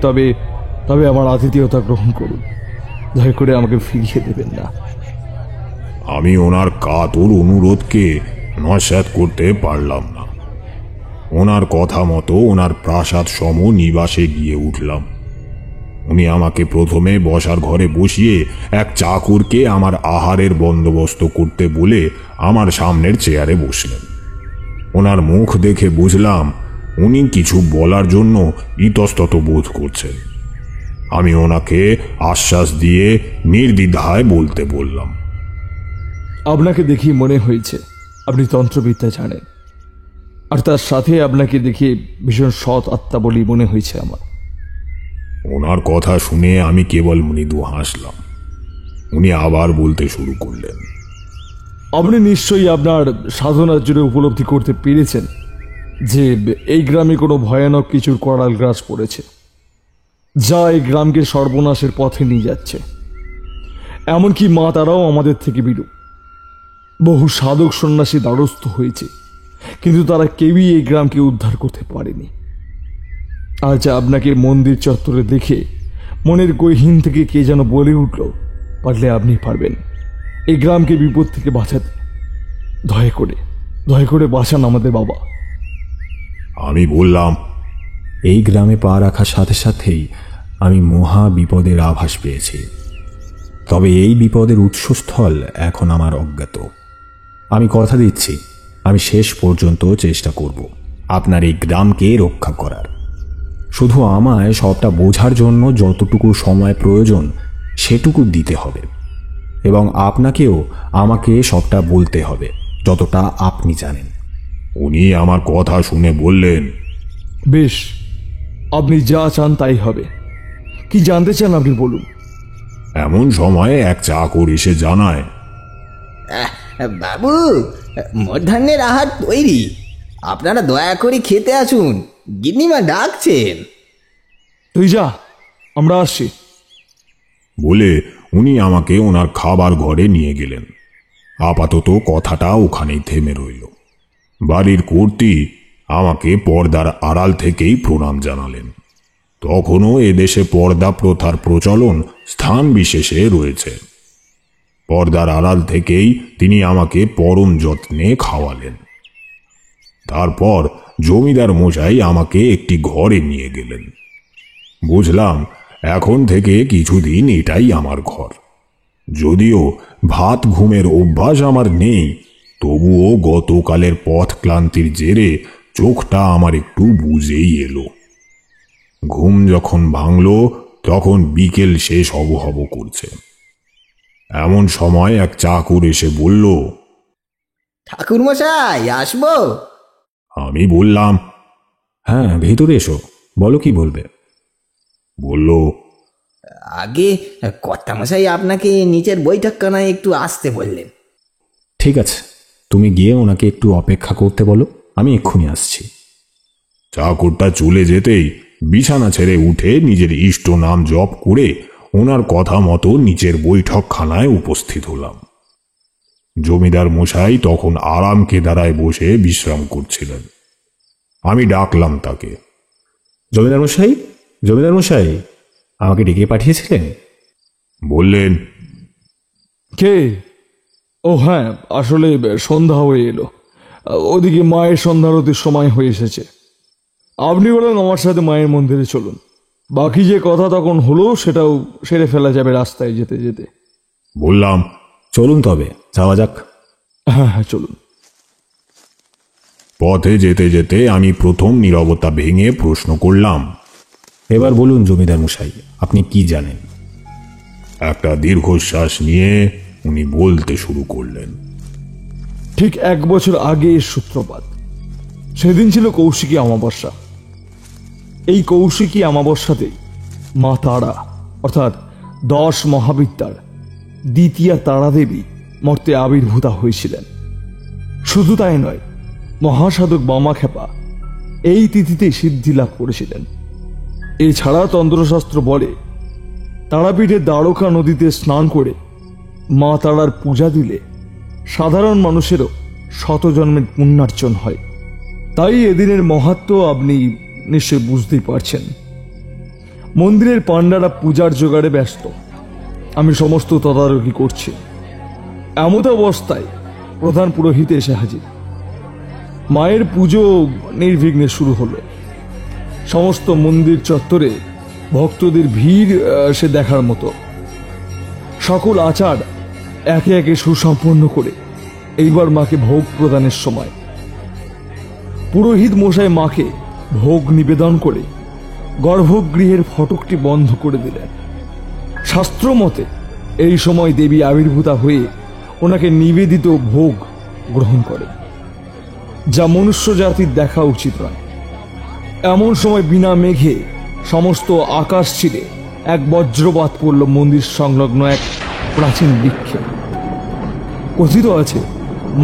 তবে আমার আতিথেয়তা গ্রহণ করুন। দয়া করে আমাকে ফিরিয়ে দেবেন না। আমি ওনার কাতর অনুরোধকে নস্যাৎ করতে পারলাম না। ওনার কথা মতো ওনার প্রাসাদ সম নিবাসে গিয়ে উঠলাম। উনি আমাকে প্রথমে বসার ঘরে বসিয়ে এক চাকরকে আমার আহারের বন্দোবস্ত করতে বলে আমার সামনের চেয়ারে বসলেন। ওনার মুখ দেখে বুঝলাম উনি কিছু বলার জন্য ইতস্তত বোধ করছেন। আমি ওনাকে আশ্বাস দিয়ে নির্দ্বিধায় বলতে বললাম, আপনাকে দেখি মনে হয়েছে আপনি তন্ত্রবিদ্যা জানেন। আর তার সাথে আপনাকে দেখে ভীষণ সৎ আত্মা বলেই মনে হয়েছে আমার। ওনার কথা শুনে আমি কেবল মৃদু হাসলাম। উনি আবার বলতে শুরু করলেন, আপনি নিশ্চয়ই আপনার সাধনার জন্য উপলব্ধি করতে পেরেছেন যে এই গ্রামে কোনো ভয়ানক কিছুর করাল গ্রাস পড়েছে, যা এই গ্রামকে সর্বনাশের পথে নিয়ে যাচ্ছে। এমনকি মা তারাও আমাদের থেকে বিরূপ। বহু সাধক সন্ন্যাসী দ্বারস্থ হয়েছে, কিন্তু তারা কেউই এই গ্রামকে উদ্ধার করতে পারেনি। আজ আপনাকে মন্দির চত্বরে দেখে মনের গহীন থেকে কে যেন বলে উঠল, পারলে আপনি পারবেন এই গ্রামকে বিপদ থেকে বাঁচাতে। দয়া করে বাঁচান আমাদের বাবা। আমি বললাম, এই গ্রামে পা রাখার সাথে সাথেই আমি মহা বিপদের আভাস পেয়েছি। তবে এই বিপদের উৎসস্থল এখন আমার অজ্ঞাত। আমি কথা দিচ্ছি, আমি শেষ পর্যন্ত চেষ্টা করব আপনার এই গ্রামকে রক্ষা করার। শুধু আমায় সবটা বোঝার জন্য যতটুকু সময় প্রয়োজন সেটুকু দিতে হবে, এবং আপনাকেও আমাকে সবটা বলতে হবে যতটা আপনি জানেন। উনি আমার কথা শুনে বললেন, বেশ, আপনি যা চান তাই হবে। কি জানতে চান আপনি বলুন। এমন সময়ে এক চাকর এসে জানায়, বাবু, মধ্যাহ্নের আহার তৈরি, আপনারা দয়া করে খেতে আসুন, গিন্নিমা ডাকছেন। তুই যা, আমরা আসছি। বলে উনি আমাকে ওনার খাবার ঘরে নিয়ে গেলেন। আপাতত কথাটা ওখানেই থেমে রইল। বাড়ির কর্ত্রী আমাকে পর্দার আড়াল থেকেই প্রণাম জানালেন। তখনও এদেশে পর্দা প্রথার প্রচলন স্থান বিশেষে রয়েছে। পর্দার আড়াল থেকেই তিনি আমাকে পরম যত্নে খাওয়ালেন। তারপর জমিদার মশাই আমাকে একটি ঘরে নিয়ে গেলেন। বুঝলাম এখন থেকে কিছুদিন এটাই আমার ঘর। যদিও ভাত ঘুমের অভ্যাস আমার নেই, তবুও গতকালের পথ ক্লান্তির জেরে চোখটা আমার একটু বুঝেই এলো। ঘুম যখন ভাঙল তখন বিকেল শেষ হব করছে। এমন সময় এক চাকর এসে বলল, ঠাকুর মশাই, আসবো? আমি বললাম, হ্যাঁ, ভেতরে এসো, বলো কি বলবে। বলল, আগে কর্তামশাই আপনাকে নিচের বৈঠকখানায় একটু আসতে বললেন। ঠিক আছে, তুমি গিয়ে ওনাকে একটু অপেক্ষা করতে বলো, আমি এক্ষুনি আসছি। চাকরটা চলে যেতেই বিছানা ছেড়ে উঠে নিজের ইষ্ট নাম জপ করে ওনার কথা মতো নিচের বৈঠকখানায় উপস্থিত হলাম। জমিদার মশাই তখন আরাম কেদারায় বসে বিশ্রাম করছিলেন। আমি ডাকলাম তাকে। জমিদার মশাই, জমিদার মশাই, আমাকে ডেকে পাঠিয়েছিলেন? বললেন, কে? ও হ্যাঁ, আসলে সন্ধ্যা হয়ে এলো, ওদিকে মায়ের সন্ধ্যারতির সময় হয়ে এসেছে। আপনি বরং আমার সাথে মায়ের মন্দিরে চলুন, বাকি যে কথা তখন হলো সেটাও সেরে ফেলা যাবে রাস্তায় যেতে যেতে। বললাম, চলুন তবে, যাওয়া যাক। হ্যাঁ, চলুন। পথে যেতে যেতে আমি প্রথম নীরবতা ভেঙে প্রশ্ন করলাম, এবার বলুন জমিদার মশাই, আপনি কি জানেন? একটা দীর্ঘশ্বাস নিয়ে উনি বলতে শুরু করলেন, ঠিক 1 বছর আগে এর সূত্রপাত। সেদিন ছিল কৌশিকী অমাবস্যা। এই কৌশিকী অমাবস্যাতে মা তারা অর্থাৎ 10 মহাবিদ্যার দ্বিতীয়া তারাদেবী মর্তে আবির্ভূতা হয়েছিলেন। শুধু তাই নয়, মহাসাধক বামাখ্যাপা এই তিথিতে সিদ্ধি লাভ করেছিলেন। এছাড়া তন্ত্রশাস্ত্র বলে তারাপীঠের দ্বারকা নদীতে স্নান করে মা তারার পূজা দিলে সাধারণ মানুষেরও শতজন্মের পুণ্যার্জন হয়। তাই এদিনের মাহাত্ম্য আপনি নিশ্চয় বুঝতেই পারছেন। মন্দিরের পাণ্ডারা পূজার জোগাড়ে ব্যস্ত, আমি সমস্ত তদারকি করছি। এমত অবস্থায় প্রধান পুরোহিত এসে হাজির। মায়ের পুজো নির্বিঘ্নে শুরু হলো। সমস্ত মন্দির চত্বরে ভক্তদের ভিড় সে দেখার মতো। সকল আচার একে একে সুসম্পন্ন করে এইবার মাকে ভোগ প্রদানের সময়। পুরোহিত মশাই মাকে ভোগ নিবেদন করে গর্ভগৃহের ফটকটি বন্ধ করে দিলেন। শাস্ত্র মতে এই সময় দেবী আবির্ভূতা হয়ে ওনাকে নিবেদিত ভোগ গ্রহণ করেন। যা মনুষ্য জাতির দেখা উচিত নয়। এমন সময় বিনা মেঘে সমস্ত আকাশ ছিঁড়ে এক বজ্রপাত পড়ল মন্দির সংলগ্ন এক প্রাচীন বৃক্ষে। কথিত আছে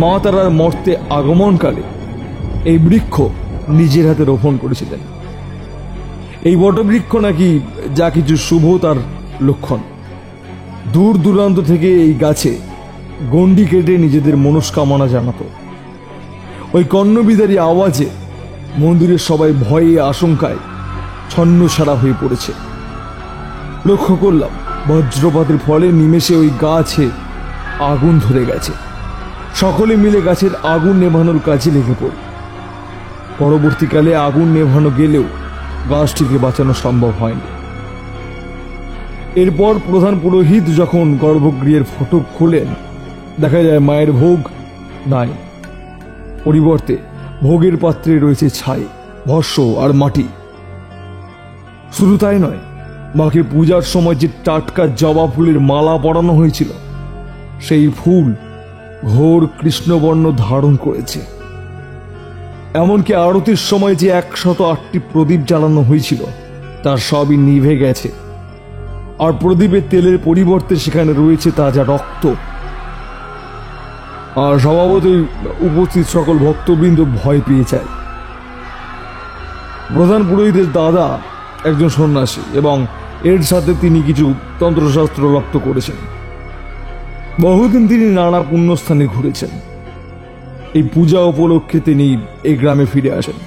মা তারার মর্তে আগমনকালে এই বৃক্ষ নিজের হাতে রোপণ করেছিলেন। এই বটবৃক্ষ নাকি যা কিছু শুভ তার লক্ষণ। দূর দূরান্ত থেকে এই গাছে গণ্ডি কেটে নিজেদের মনস্কামনা জানাতো। ওই কর্ণবিদারী আওয়াজে মন্দিরের সবাই ভয়ে আশঙ্কায় ছন্নছাড়া হয়ে পড়েছে। লক্ষ্য করলাম বজ্রপাতের ফলে নিমেষে ওই গাছে আগুন ধরে গেছে। সকলে মিলে গাছের আগুন নেভানোর কাজে লেগে পড়ে। পরবর্তীকালে আগুন নেভানো গেলেও গাছটিকে বাঁচানো সম্ভব হয়নি। এরপর প্রধান পুরোহিত যখন গর্ভগৃহের ফটক খোলেন, দেখা যায় মায়ের ভোগ নাই। পরিবর্তে ভোগের পাত্রে রয়েছে ছাই, ভস্য আর মাটি। শুধু তাই নয়, মাকে পূজার সময় যে টাটকা জবা ফুলের মালা পরানো হয়েছিল, সেই ফুল ঘোর কৃষ্ণবর্ণ ধারণ করেছে। এমনকি আরতির সময় যে 108টি প্রদীপ জ্বালানো হয়েছিল, তার সবই নিভে গেছে। আর প্রদীপের তেলের পরিবর্তে সেখানে রয়েছে তাজা রক্ত। আর স্বভাবতই উপস্থিত সকল ভক্তবৃন্দ ভয় পেয়ে যায়। প্রধান পুরোহিতের দাদা একজন সন্ন্যাসী এবং এর সাথে তিনি কিছু তন্ত্রশাস্ত্র রপ্ত করেছেন। বহুদিন তিনি নানা পুণ্যস্থানে ঘুরেছেন। এই পূজা উপলক্ষে তিনি এই গ্রামে ফিরে আসেন।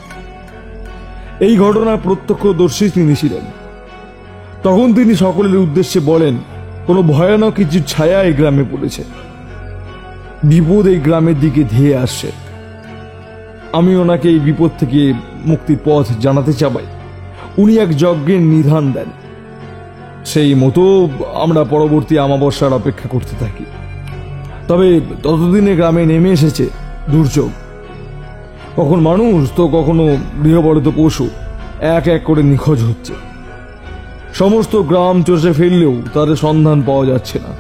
এই ঘটনার প্রত্যক্ষদর্শী তিনি ছিলেন। তখন তিনি সকলের উদ্দেশ্যে বলেন, কোনো ভয়ানক কিছু ছায়া এই গ্রামে পড়েছে, বিপদ এই গ্রামের দিকে ধেয়ে আসছে। আমি ওনাকে এই বিপদ থেকে মুক্তির পথ জানাতে চাই। উনি এক যজ্ঞের নিধান দেন। সেই মতো আমরা পরবর্তী অমাবস্যার অপেক্ষা করতে থাকি। তবে ততদিনে গ্রামে নেমে এসেছে দুর্যোগ। কখন মানুষ তো কখনো গৃহপালিত পশু এক এক করে নিখোঁজ হচ্ছে। সমস্ত গ্রাম চষে ফেললেও তাদের সন্ধান পাওয়া যাচ্ছে না।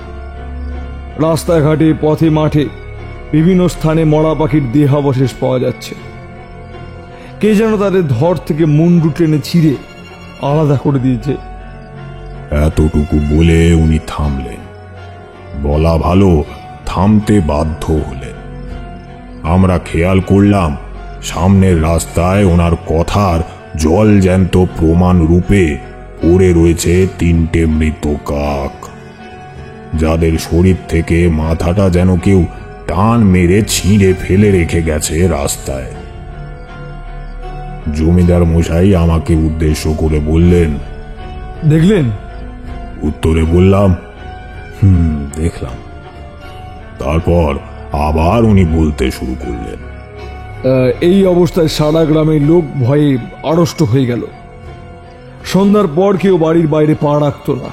রাস্তাঘাটে, পথে, মাঠে বিভিন্ন স্থানে মরা পাখির দেহাবশেষ পাওয়া যাচ্ছে। কে যেন তাদের ধর থেকে মুন্ডু টেনে ছিঁড়ে আলাদা করে দিয়েছে। এতটুকু বলে উনি থামলেন। বলা ভালো, থামতে বাধ্য হলেন। আমরা খেয়াল করলাম সামনের রাস্তায় ওনার কথার জল জ্যান্ত প্রমাণ রূপে পড়ে রয়েছে 3টে মৃত কাক, যাদের শরীর থেকে মাথাটা যেন কেউ টান মেরে ছিঁড়ে ফেলে রেখে গেছে রাস্তায়। জমিদার মশাই আমাকে উদ্দেশ্য করে বললেন, দেখলেন? উত্তরে বললাম, দেখলাম। তারপর আবার উনি বলতে শুরু করলেন, এই অবস্থায় সারা গ্রামের লোক ভয়ে আড়ষ্ট হয়ে গেল। সন্ধ্যার পর কেউ বাড়ির বাইরে পা রাখত না।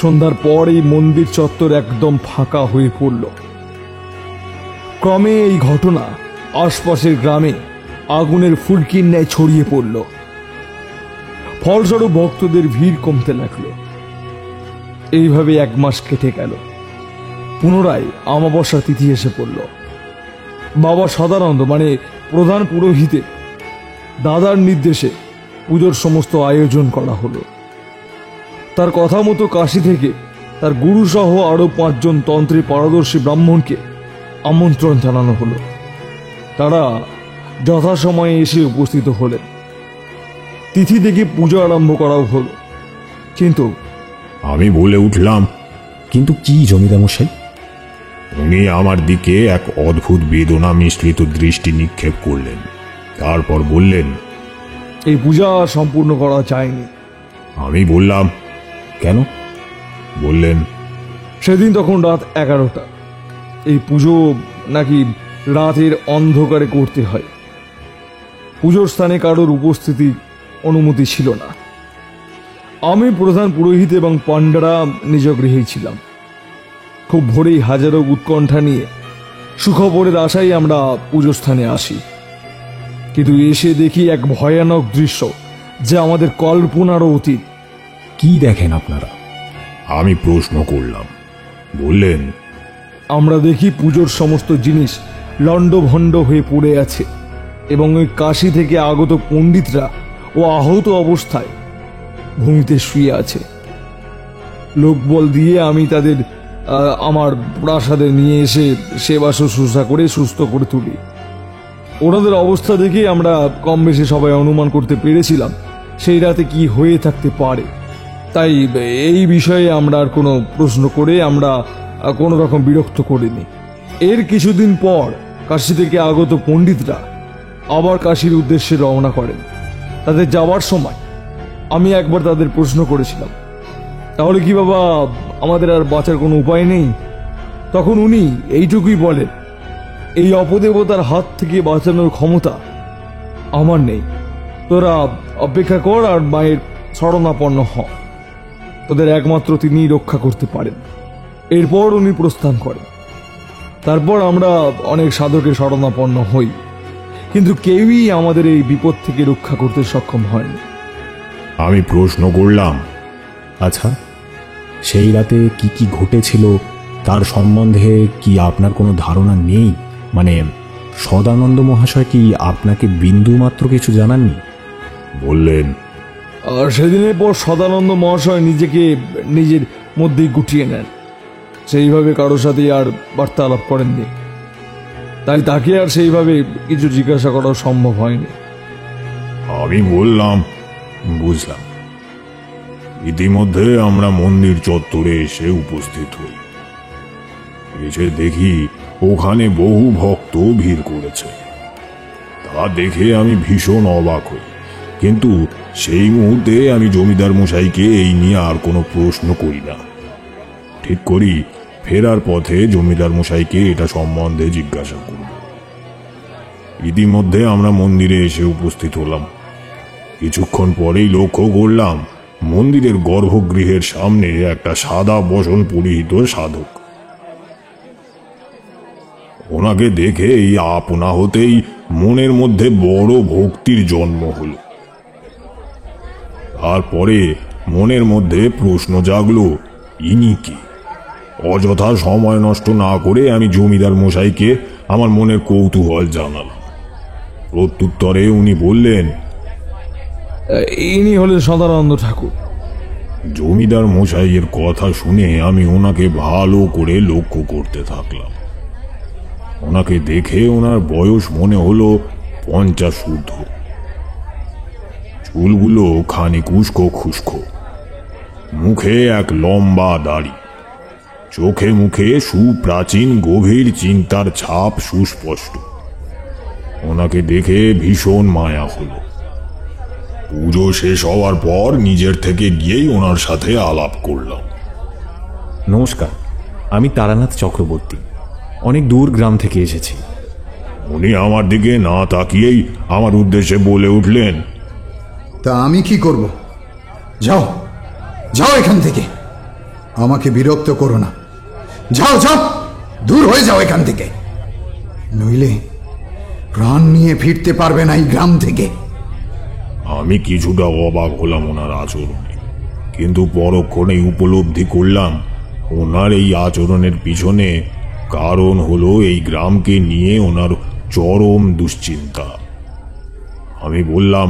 সন্ধ্যার পর এই মন্দির চত্বর একদম ফাঁকা হয়ে পড়ল। ক্রমে এই ঘটনা আশপাশের গ্রামে আগুনের ফুলকির ন্যায় ছড়িয়ে পড়ল। ফলস্বরূপ ভক্তদের ভিড় কমতে লাগলো। এইভাবে 1 মাস কেটে গেল। পুনরায় অমাবস্যা তিথি এসে পড়ল। বাবা সদানন্দ মানে প্রধান পুরোহিতের দাদার নির্দেশে পুজোর সমস্ত আয়োজন করা হলো। তার কথা মতো কাশী থেকে তার গুরুসহ আরো 5 জন তন্ত্রে পারদর্শী ব্রাহ্মণকে আমন্ত্রণ জানানো হলো। তারা যথাসময়ে এসে উপস্থিত হলেন। তিথি থেকে পুজো আরম্ভ করাও হলো। কিন্তু আমি বলে উঠলাম, কিন্তু কি জমিদার মশাই? উনি আমার দিকে এক অদ্ভুত বেদনা মিশ্রিত দৃষ্টি নিক্ষেপ করলেন। তারপর বললেন, এই পূজা সম্পূর্ণ করা যায়নি। আমি বললাম, কেন? বললেন, সেদিন তখন রাত 11টা। এই পুজো নাকি রাতের অন্ধকারে করতে হয়। পুজোর স্থানে কারোর উপস্থিতি অনুমতি ছিল না। আমি প্রধান পুরোহিত এবং পাণ্ডারা নিজ গৃহেই ছিলাম। খুব ভোরেই হাজারো উৎকণ্ঠা নিয়ে সুখবরের আশায় আমরা পুজো স্থানে আসি। কিন্তু এসে দেখি এক ভয়ানক দৃশ্য, যা আমাদের কল্পনারও অতীত। কি দেখেন আপনারা? আমি প্রশ্ন করলাম। বললেন, আমরা দেখি পুজোর সমস্ত জিনিস লণ্ডভণ্ড হয়ে পড়ে আছে এবং ওই কাশি থেকে আগত পণ্ডিতরা ও আহত অবস্থায় ভূমিতে শুয়ে আছে। লোকবল দিয়ে আমি তাদের আমার প্রাসাদে নিয়ে এসে সেবা শুশ্রূষা করে সুস্থ করে তুলি। ওনাদের অবস্থা দেখে আমরা কম বেশি সবাই অনুমান করতে পেরেছিলাম সেই রাতে কি হয়ে থাকতে পারে। তাই এই বিষয়ে আমরা আর কোনো প্রশ্ন করে আমরা কোনো রকম বিরক্ত করিনি। এর কিছুদিন পর কাশী থেকে আগত পণ্ডিতরা আবার কাশীর উদ্দেশ্যে রওনা করেন। তাদের যাওয়ার সময় আমি একবার তাদের প্রশ্ন করেছিলাম, তাহলে কি বাবা আমাদের আর বাঁচার কোনো উপায় নেই? তখন উনি এইটুকুই বলেন, এই অপদেবতার হাত থেকে বাঁচানোর ক্ষমতা আমার নেই, তোরা অপেক্ষা কর আর মায়ের শরণাপন্ন হ, তোদের একমাত্র তিনিই রক্ষা করতে পারেন। এরপর উনি প্রস্থান করেন। তারপর আমরা অনেক সাধকের শরণাপন্ন হই, কিন্তু কেউই আমাদের এই বিপদ থেকে রক্ষা করতে সক্ষম হয়নি। আমি প্রশ্ন করলাম, আচ্ছা, সেই রাতে কি কি ঘটেছিল তার সম্বন্ধে কি আপনার কোনো ধারণা নেই? মানে সদানন্দ মহাশয় কি আপনাকে বিন্দু মাত্র কিছু জানাননি? বললেন, আর সেদিনের পর সদানন্দ মহাশয় নিজেকে নিজের মধ্যেই গুটিয়ে নেন, সেইভাবে কারোর সাথে আর বার্তালাপ করেননি। তাই তাকে আর সেইভাবে কিছু জিজ্ঞাসা করা সম্ভব হয়নি। আমি বললাম, বুঝলাম। ইতিমধ্যে আমরা মন্দির চত্বরে এসে উপস্থিত হই। এসে দেখি ওখানে বহু ভক্ত ভিড় করেছে। তা দেখে আমি ভীষণ অবাক হই, কিন্তু সেই মুহূর্তে আমি জমিদার মশাইকে এই নিয়ে আর কোনো প্রশ্ন করি না। ঠিক করি ফেরার পথে জমিদার মশাইকে এটা সম্বন্ধে জিজ্ঞাসা করব। ইতিমধ্যে আমরা মন্দিরে এসে উপস্থিত হলাম। কিছুক্ষণ পরেই লক্ষ্য করলাম মন্দিরের গর্ভগৃহের সামনে একটা সাদা বসন পরিহিত সাধক। ওনাকে দেখে এই আপনা হতেই মনের মধ্যে বড় ভক্তির জন্ম হল। তারপরে মনের মধ্যে প্রশ্ন জাগলো, ইনি কি? অযথা সময় নষ্ট না করে আমি জমিদার মশাইকে আমার মনের কৌতূহল জানালাম। প্রত্যুত্তরে উনি বললেন, ইনি হলেন সদানন্দ ঠাকুর। জমিদার মশাইয়ের কথা শুনে আমি ওনাকে ভালো করে লক্ষ্য করতে থাকলাম। ওনাকে দেখে ওনার বয়স মনে হলো 50 ঊর্ধ্ব। চুলগুলো খানিক উস্কো খুস্কো, মুখে এক লম্বা দাড়ি, চোখে মুখে সুপ্রাচীন গভীর চিন্তার ছাপ সুস্পষ্ট। ওনাকে দেখে ভীষণ মায়া হলো। পুজো শেষ হওয়ার পর নিজের থেকে গিয়েই ওনার সাথে আলাপ করলাম। নমস্কার, আমি তারানাথ চক্রবর্তী, অনেক দূর গ্রাম থেকে এসেছি। উনি আমার দিকে না তাকিয়েই আমার উদ্দেশ্যে বলে উঠলেন, তা আমি কি করব? যাও যাও এখান থেকে, আমাকে বিরক্ত করো না। যাও যাও, দূর হয়ে যাও এখান থেকে, নইলে প্রাণ নিয়ে ফিরতে পারবে না এই গ্রাম থেকে। আমি কিছুটা অবাক হলাম ওনার আচরণে, কিন্তু পরক্ষণেই উপলব্ধি করলাম ওনার এই আচরণের পিছনে কারণ হলো এই গ্রামকে নিয়ে ওনার চরম দুশ্চিন্তা। আমি বললাম,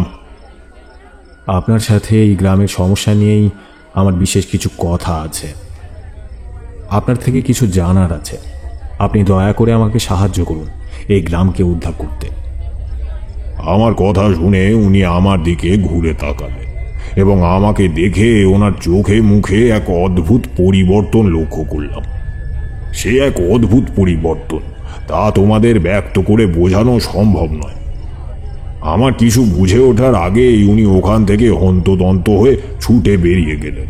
আপনার সাথে এই গ্রামের সমস্যা নিয়েই আমার বিশেষ কিছু কথা আছে, আপনার থেকে কিছু জানার আছে। আপনি দয়া করে আমাকে সাহায্য করুন এই গ্রামকে উদ্ধার করতে। আমার কথা শুনে উনি আমার দিকে ঘুরে তাকালেন এবং আমাকে দেখে ওনার চোখে মুখে এক অদ্ভুত পরিবর্তন লক্ষ্য করলাম। সে এক অদ্ভুত পরিবর্তন, তা তোমাদের ব্যক্ত করে বোঝানো সম্ভব নয়। আমার কিছু বুঝে ওঠার আগেই উনি ওখান থেকে হন্তদন্ত হয়ে ছুটে বেরিয়ে গেলেন।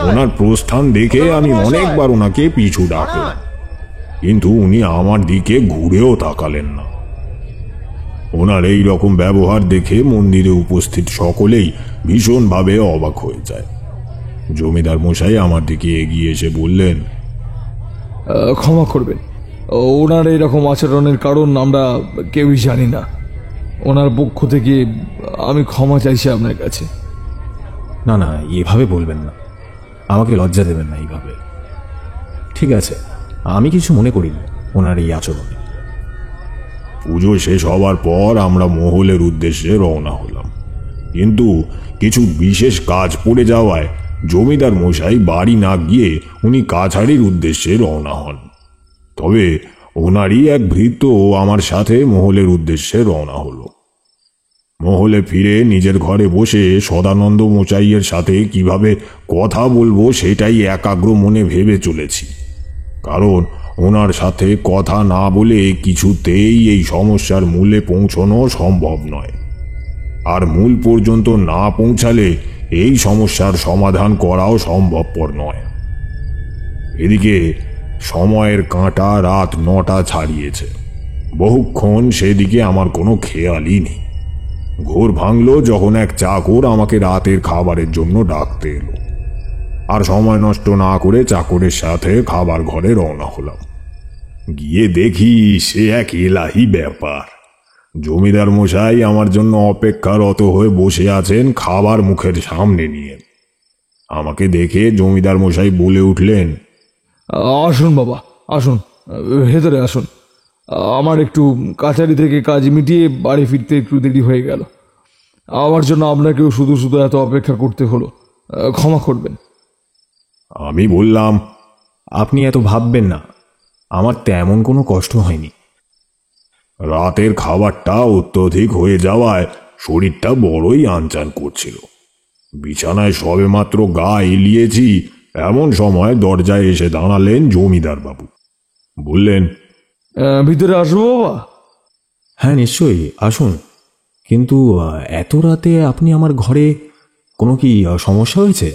ওনার প্রস্থান দেখে আমি অনেকবার ওনাকে পিছু ডাকলাম, কিন্তু উনি আমার দিকে ঘুরেও তাকালেন না। ওনার এই রকম ব্যবহার দেখে মন্দিরে উপস্থিত সকলেই ভীষণভাবে অবাক হয়ে যায়। জমিদার মশাই আমার দিকে এগিয়ে এসে বললেন, ক্ষমা করবেন, ওনার এইরকম আচরণের কারণ আমরা কেউই জানি না। ওনার পক্ষ থেকে আমি ক্ষমা চাইছি আপনার কাছে। না না, এভাবে বলবেন না, আমাকে লজ্জা দেবেন না এইভাবে। ঠিক আছে, আমি কিছু মনে করি না ওনার এই আচরণে। পুজো শেষ হওয়ার পর আমরা মহলের উদ্দেশ্যে রওনা হলাম, কিন্তু কিছু বিশেষ কাজ পড়ে যাওয়ায় জমিদার মশাই বাড়ি না গিয়ে উনি কাছারির উদ্দেশ্যে রওনা হন। তবে ওনারই এক ভৃত্য আমার সাথে মহলের উদ্দেশ্যে রওনা হলো। মহলে ফিরে নিজের ঘরে বসে সদানন্দ মশাইয়ের সাথে কিভাবে কথা বলবো সেটাই একাগ্র মনে ভেবে চলেছি, কারণ ওনার সাথে কথা না বলে কিছুতেই এই সমস্যার মূলে পৌঁছানো সম্ভব নয়, আর মূল পর্যন্ত না পৌঁছালে এই সমস্যার সমাধান করাও সম্ভবপর নয়। এদিকে সময়ের কাঁটা রাত 9টা ছাড়িয়েছে। বহুক্ষণ সেদিকে আমার কোনো খেয়ালই নেই। ঘোর ভাঙল যখন এক চাকর আমাকে রাতের খাবারের জন্য ডাকতে এলো, আর সময় নষ্ট না করে চাকরের সাথে খাবার ঘরে রওনা হলাম। গিয়ে দেখি সে এক এলাহি ব্যাপার। জমিদার মশাই আমার জন্য অপেক্ষারত হয়ে বসে আছেন খাবার মুখের সামনে নিয়ে। আমাকে দেখে জমিদার মশাই বলে উঠলেন, আসুন বাবা, আসুন, ভেতরে আসুন। আমার একটু কাছারি থেকে কাজ মিটিয়ে বাড়ি ফিরতে একটু দেরি হয়ে গেল। আমার জন্য আপনাকেও শুধু শুধু এত অপেক্ষা করতে হলো, ক্ষমা করবেন। আমি বললাম, আপনি এত ভাববেন না, আমার তেমন কোনো কষ্ট হয়নি। রাতের খাবারটা অত্যধিক হয়ে যাওয়ায় শরীরটা বড়ই আনচান করছিল। বিছানায় সবেমাত্র গা এলিয়েছি, এমন সময় দরজায় এসে দাঁড়ালেন জমিদার বাবু। বললেন, ভিতরে আসবো বাবা? হ্যাঁ, নিশ্চয়ই আসুন, কিন্তু এত রাতে আপনি আমার ঘরে কোনো কি সমস্যা হয়েছে?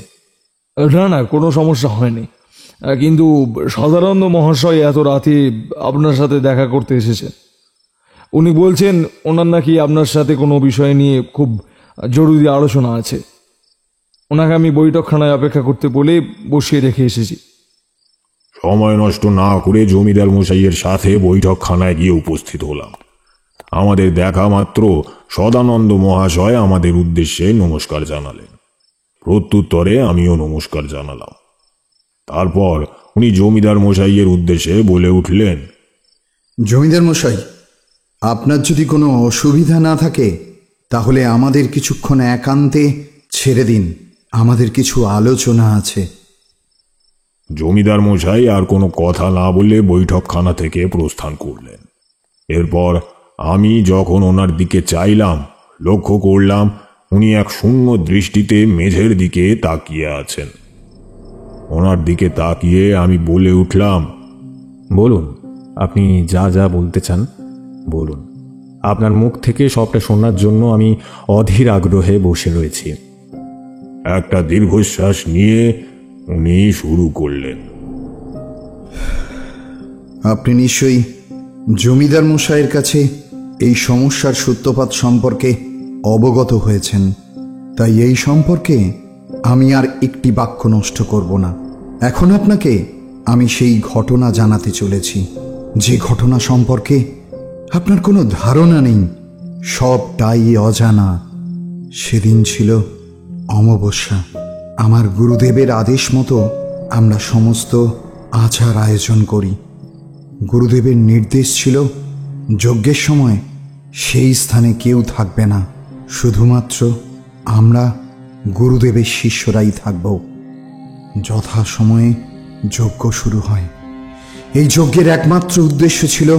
না না, কোনো সমস্যা হয়নি, কিন্তু সদানন্দ মহাশয় এত রাতে আপনার সাথে দেখা করতে এসেছেন। উনি বলছেন ওনার নাকি আপনার সাথে কোনো বিষয় নিয়ে খুব জরুরি আলোচনা আছে। ওনাকে আমি বৈঠকখানায় অপেক্ষা করতে বলে বসিয়ে রেখে এসেছি। সময় নষ্ট না করে জমিদার মশাইয়ের সাথে বৈঠকখানায় গিয়ে উপস্থিত হলাম। আমাদের দেখা মাত্র সদানন্দ মহাশয় আমাদের উদ্দেশ্যে নমস্কার জানালেন। প্রত্যুত্তরে আমিও নমস্কার জানালাম। তারপর উনি জমিদার মশাইয়ের উদ্দেশ্যে বলে উঠলেন, জমিদার মশাই, আপনার যদি কোনো অসুবিধা না থাকে তাহলে আমাদের কিছুক্ষণ একান্তে ছেড়ে দিন, আমাদের কিছু আলোচনা আছে। জমিদার মশাই আর কোনো কথা না বলে বৈঠকখানা থেকে প্রস্থান করলেন। এরপর আমি যখন ওনার দিকে চাইলাম, লক্ষ্য করলাম উনি এক শূন্য দৃষ্টিতে মেঝের দিকে তাকিয়ে আছেন। ওনার দিকে তাকিয়ে আমি বলে উঠলাম, বলুন, আপনি যা যা বলতে চান বলুন। আপনার মুখ থেকে সবটা শোনার জন্য আমি অধীর আগ্রহে বসে রয়েছি। একটা দীর্ঘশ্বাস নিয়ে উনি শুরু করলেন, আপনি নিশ্চয়ই জমিদার মশাইয়ের কাছে এই সমস্যার সূত্রপাত সম্পর্কে অবগত হয়েছেন, তাই এই সম্পর্কে আমি আর একটি বাক্য নষ্ট করব না। এখন আপনাকে আমি সেই ঘটনা জানাতে চলেছি, যে ঘটনা সম্পর্কে আপনার কোনো ধারণা নেই, সবটাই অজানা। সেদিন ছিল অমাবস্যা। আমার গুরুদেবের আদেশ মতো আমরা সমস্ত আচার আয়োজন করি। গুরুদেবের নির্দেশ ছিল যজ্ঞের সময় সেই স্থানে কেউ থাকবে না, শুধুমাত্র আমরা গুরুদেবের শিষ্যরাই থাকব। যথাসময়ে যজ্ঞ শুরু হয়। এই যজ্ঞের একমাত্র উদ্দেশ্য ছিল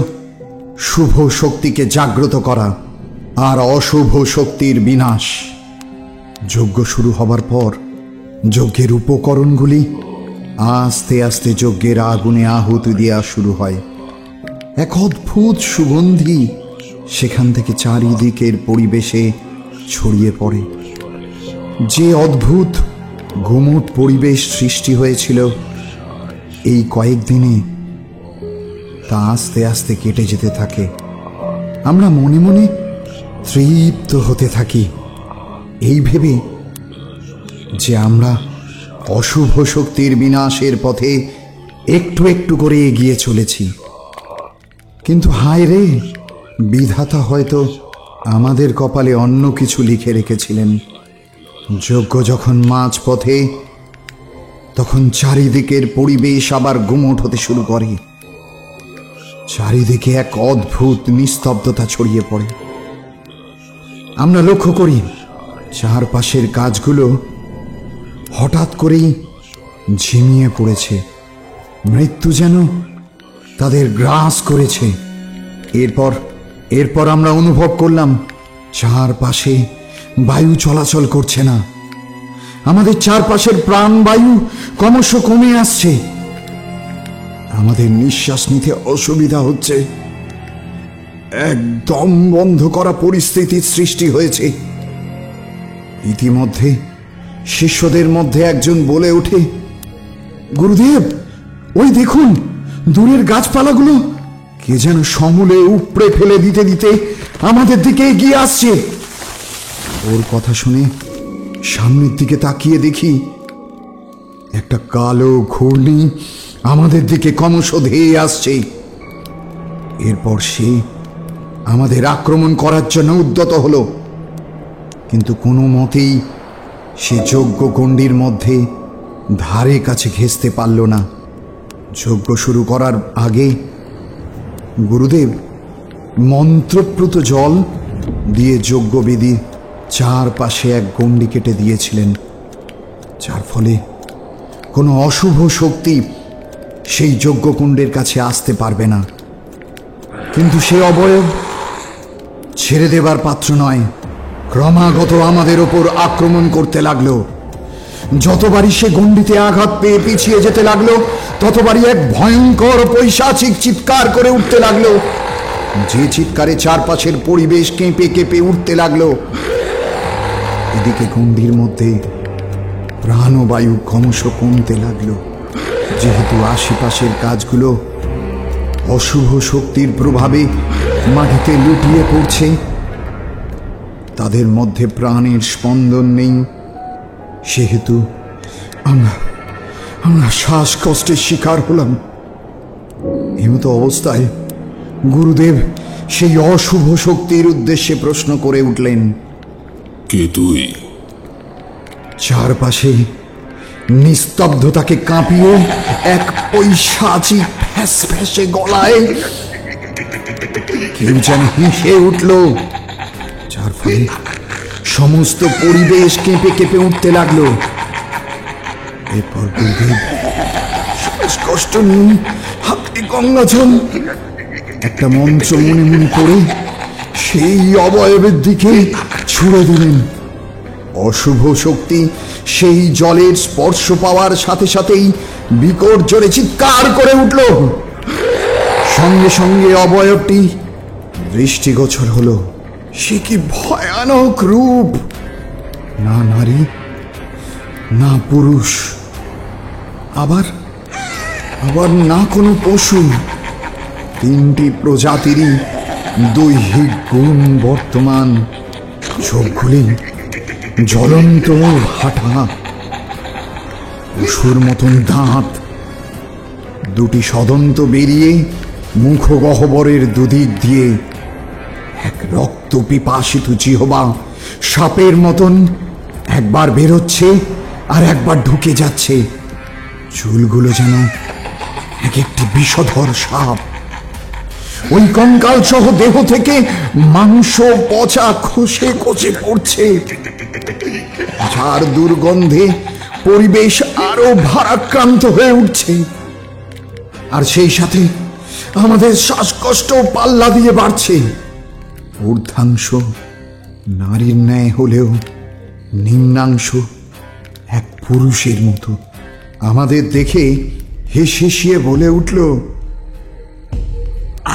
শুভ শক্তিকে জাগ্রত করা আর অশুভ শক্তির বিনাশ। যজ্ঞ শুরু হবার পর যজ্ঞের উপকরণগুলি আস্তে আস্তে যজ্ঞের আগুনে আহুতি দেওয়া শুরু হয়। এক অদ্ভুত সুগন্ধি সেখান থেকে চারিদিকের পরিবেশে ছড়িয়ে পড়ে। যে অদ্ভুত গুমট পরিবেশ সৃষ্টি হয়েছিল এই কয়েকদিনে, তা আস্তে আস্তে কেটে যেতে থাকে। আমরা মনে মনে তৃপ্ত হতে থাকি, এই ভেবে যে আমরা অশুভ শক্তির বিনাশের পথে একটু একটু করে এগিয়ে চলেছি। কিন্তু হায় রে, বিধাতা হয়তো আমাদের কপালে অন্য কিছু লিখে রেখেছিলেন। যজ্ঞ যখন মাঝ পথে, তখন চারিদিকের পরিবেশ আবার গুমট হতে শুরু করে। চারিদিকে এক অদ্ভুত নিস্তব্ধতা ছড়িয়ে পড়ে। আমরা লক্ষ্য করি চারপাশের কাজগুলো হঠাৎ করেই ঝিমিয়ে পড়েছে, মৃত্যু যেন তাদের গ্রাস করেছে। এরপর আমরা অনুভব করলাম চারপাশে বায়ু চলাচল করছে না। আমাদের চারপাশের প্রাণবায়ু ক্রমশ কমে আসছে, আমাদের নিঃশ্বাস নিতে অসুবিধা হচ্ছে। একদম বন্ধ করা পরিস্থিতির সৃষ্টি হয়েছে। ইতিমধ্যে শিষ্যদের মধ্যে একজন বলে ওঠে, গুরুদেব, ওই দেখুন দূরের গাছপালাগুলো কে যেন সমূলে উপড়ে ফেলে দিতে দিতে আমাদের দিকে এগিয়ে আসছে। ওর কথা শুনে সামনের দিকে তাকিয়ে দেখি একটা কালো ঘূর্ণি আমাদের দিকে ক্রমশ ধেয়ে আসছে। এরপর সে আমাদের আক্রমণ করার জন্য উদ্যত হলো, কিন্তু কোনো মতেই সে যজ্ঞ গণ্ডির মধ্যে ধারে কাছে ঘেঁষতে পারল না। যজ্ঞ শুরু করার আগে গুরুদেব মন্ত্রপ্রুত জল দিয়ে যজ্ঞবেদী চারপাশে এক গণ্ডি কেটে দিয়েছিলেন, যার ফলে কোনো অশুভ শক্তি সেই যজ্ঞকুণ্ডের কাছে আসতে পারবে না। কিন্তু সে অবয়ব ছেড়ে দেবার পাত্র নয়, ক্রমাগত আমাদের ওপর আক্রমণ করতে লাগলো। যতবারই সে গণ্ডিতে আঘাত পেয়ে পিছিয়ে যেতে লাগলো, ততবারই এক ভয়ঙ্কর পৈশাচিক চিৎকার করে উঠতে লাগলো, যে চিৎকারে চারপাশের পরিবেশ কেঁপে কেঁপে উঠতে লাগলো। এদিকে গণ্ডির মধ্যে প্রাণবায়ু ক্রমশ কমতে লাগলো, যেহেতু আশেপাশের কাজগুলো অশুভ শক্তির প্রভাবে মাটিতে লুটিয়ে পড়ছে, তাদের মধ্যে প্রাণের স্পন্দন নেই, সেহেতু আমরা শ্বাসকষ্টের শিকার হলাম। এমতো অবস্থায় গুরুদেব সেই অশুভ শক্তির উদ্দেশ্যে প্রশ্ন করে উঠলেন, কে তুই? চারপাশে নিস্তব্ধতাকে কাঁপিয়ে এক পৈশাচিক ফ্যাসফ্যাসে গলায় কেউ যেন হেসে উঠল, যার ফলে সমস্ত পরিবেশ কেঁপে কেঁপে উঠতে লাগলো। এরপর গুরুদেব শ্বাসকষ্ট নিয়ে হাতে গঙ্গাজল একটা মন্ত্র মনে মনে করে সেই অবয়বের দিকে ছুড়ে দিলেন। অশুভ শক্তি সেই জলের স্পর্শ পাওয়ার সাথে সাথেই বিকট জোরে চিৎকার করে উঠল। সঙ্গে সঙ্গে অবয়বটি দৃষ্টিগোচর হলো। সে কি ভয়ানক রূপ! না নারী, না পুরুষ, আবার না কোনো পশু। তিনটি প্রজাতিরই দৈহিক গুণ বর্তমান। চোখগুলি জ্বলন্ত হাঁটা, পশুর মতন দাঁত, দুটি সদন্ত বেরিয়ে মুখগহ্বরের দুদিক দিয়ে এক রক্ত পিপাসিত জিহ্বা সাপের মতন একবার বেরোচ্ছে আর একবার ঢুকে যাচ্ছে। চুলগুলো যেন এক একটি বিষধর সাপ। ওই কঙ্কাল সহ দেহ থেকে মাংস পচা খসে খসে পড়ছে, যার দুর্গন্ধে পরিবেশ আরো ভারাক্রান্ত হয়ে উঠছে। আর সেই সাথে আমাদের শ্বাসকষ্ট পাল্লা দিয়ে বাড়ছে। ঊর্ধ্বাংশ নারীর ন্যায় হলেও নিম্নাংশ এক পুরুষের মতো। আমাদের দেখে হেসে বলে উঠল,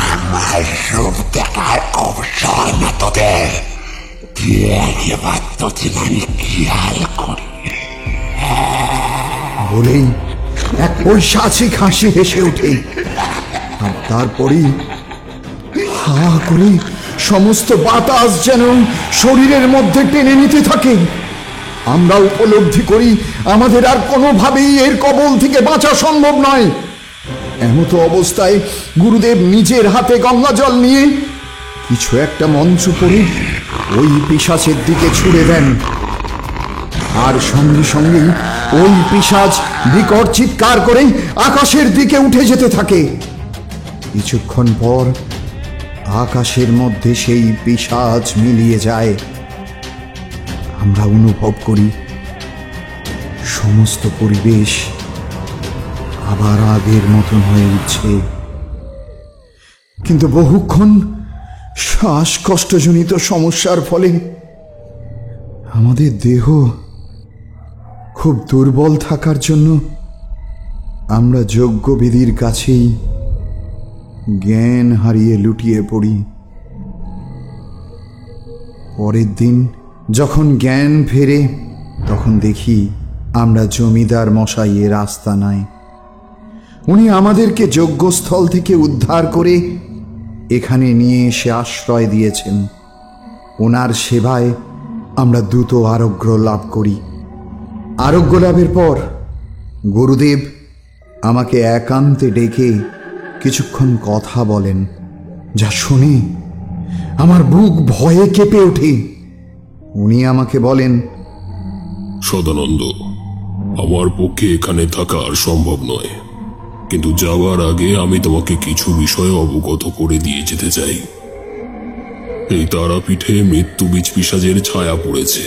আমার রূপ দেখার অবসর না তোদের, এবার তোদের আমি খেয়াল করি। বলেই এক পৈশাচিক হাসি হেসে ওঠে, আর তারপরেই হা করে সমস্ত বাতাস যেন শরীরের মধ্যে টেনে নিতে থাকে। আমরা উপলব্ধি করি আমাদের আর কোনোভাবেই এর কবল থেকে বাঁচা সম্ভব নয়। এমতো অবস্থায় গুরুদেব নিজের হাতে গঙ্গাজল নিয়ে কিছু একটা মন্ত্র পড়ে ওই পিশাচের দিকে ছুড়ে দেন, আর সঙ্গে সঙ্গেই ওই পিশাচ বিকট চিৎকার করে আকাশের দিকে উঠে যেতে থাকে। কিছুক্ষণ পর আকাশের মধ্যে সেই পিশাচ মিলিয়ে যায়। আমরা অনুভব করি সমস্ত পরিবেশ আবার আগের মতন হয়ে উঠছে, কিন্তু বহুক্ষণ শ্বাসকষ্টজনিত সমস্যার ফলে আমাদের দেহ খুব দুর্বল থাকার জন্য আমরা যজ্ঞবিধির কাছেই জ্ঞান হারিয়ে লুটিয়ে পড়ি। পরের দিন যখন জ্ঞান ফেরে তখন দেখি আমরা জমিদার মশাইয়ের আস্তানায়। উনি আমাদেরকে যজ্ঞস্থল থেকে উদ্ধার করে এখানে নিয়ে এসে আশ্রয় দিয়েছেন। ওনার সেবায় আমরা দ্রুত আরোগ্য লাভ করি। আরোগ্য লাভের পর গুরুদেব আমাকে একান্তে ডেকে কিছুক্ষণ কথা বলেন, যা শুনে আমার বুক ভয়ে কেঁপে ওঠে। উনি আমাকে বলেন, সদানন্দ, আমার পক্ষে এখানে থাকা আর সম্ভব নয়, কিন্তু যাওয়ার আগে আমি তোমাকে কিছু বিষয়ে অবগত করে দিয়ে যেতে চাই। এই তারাপীঠে মৃত্যু বীজ পিশাচের ছায়া পড়েছে,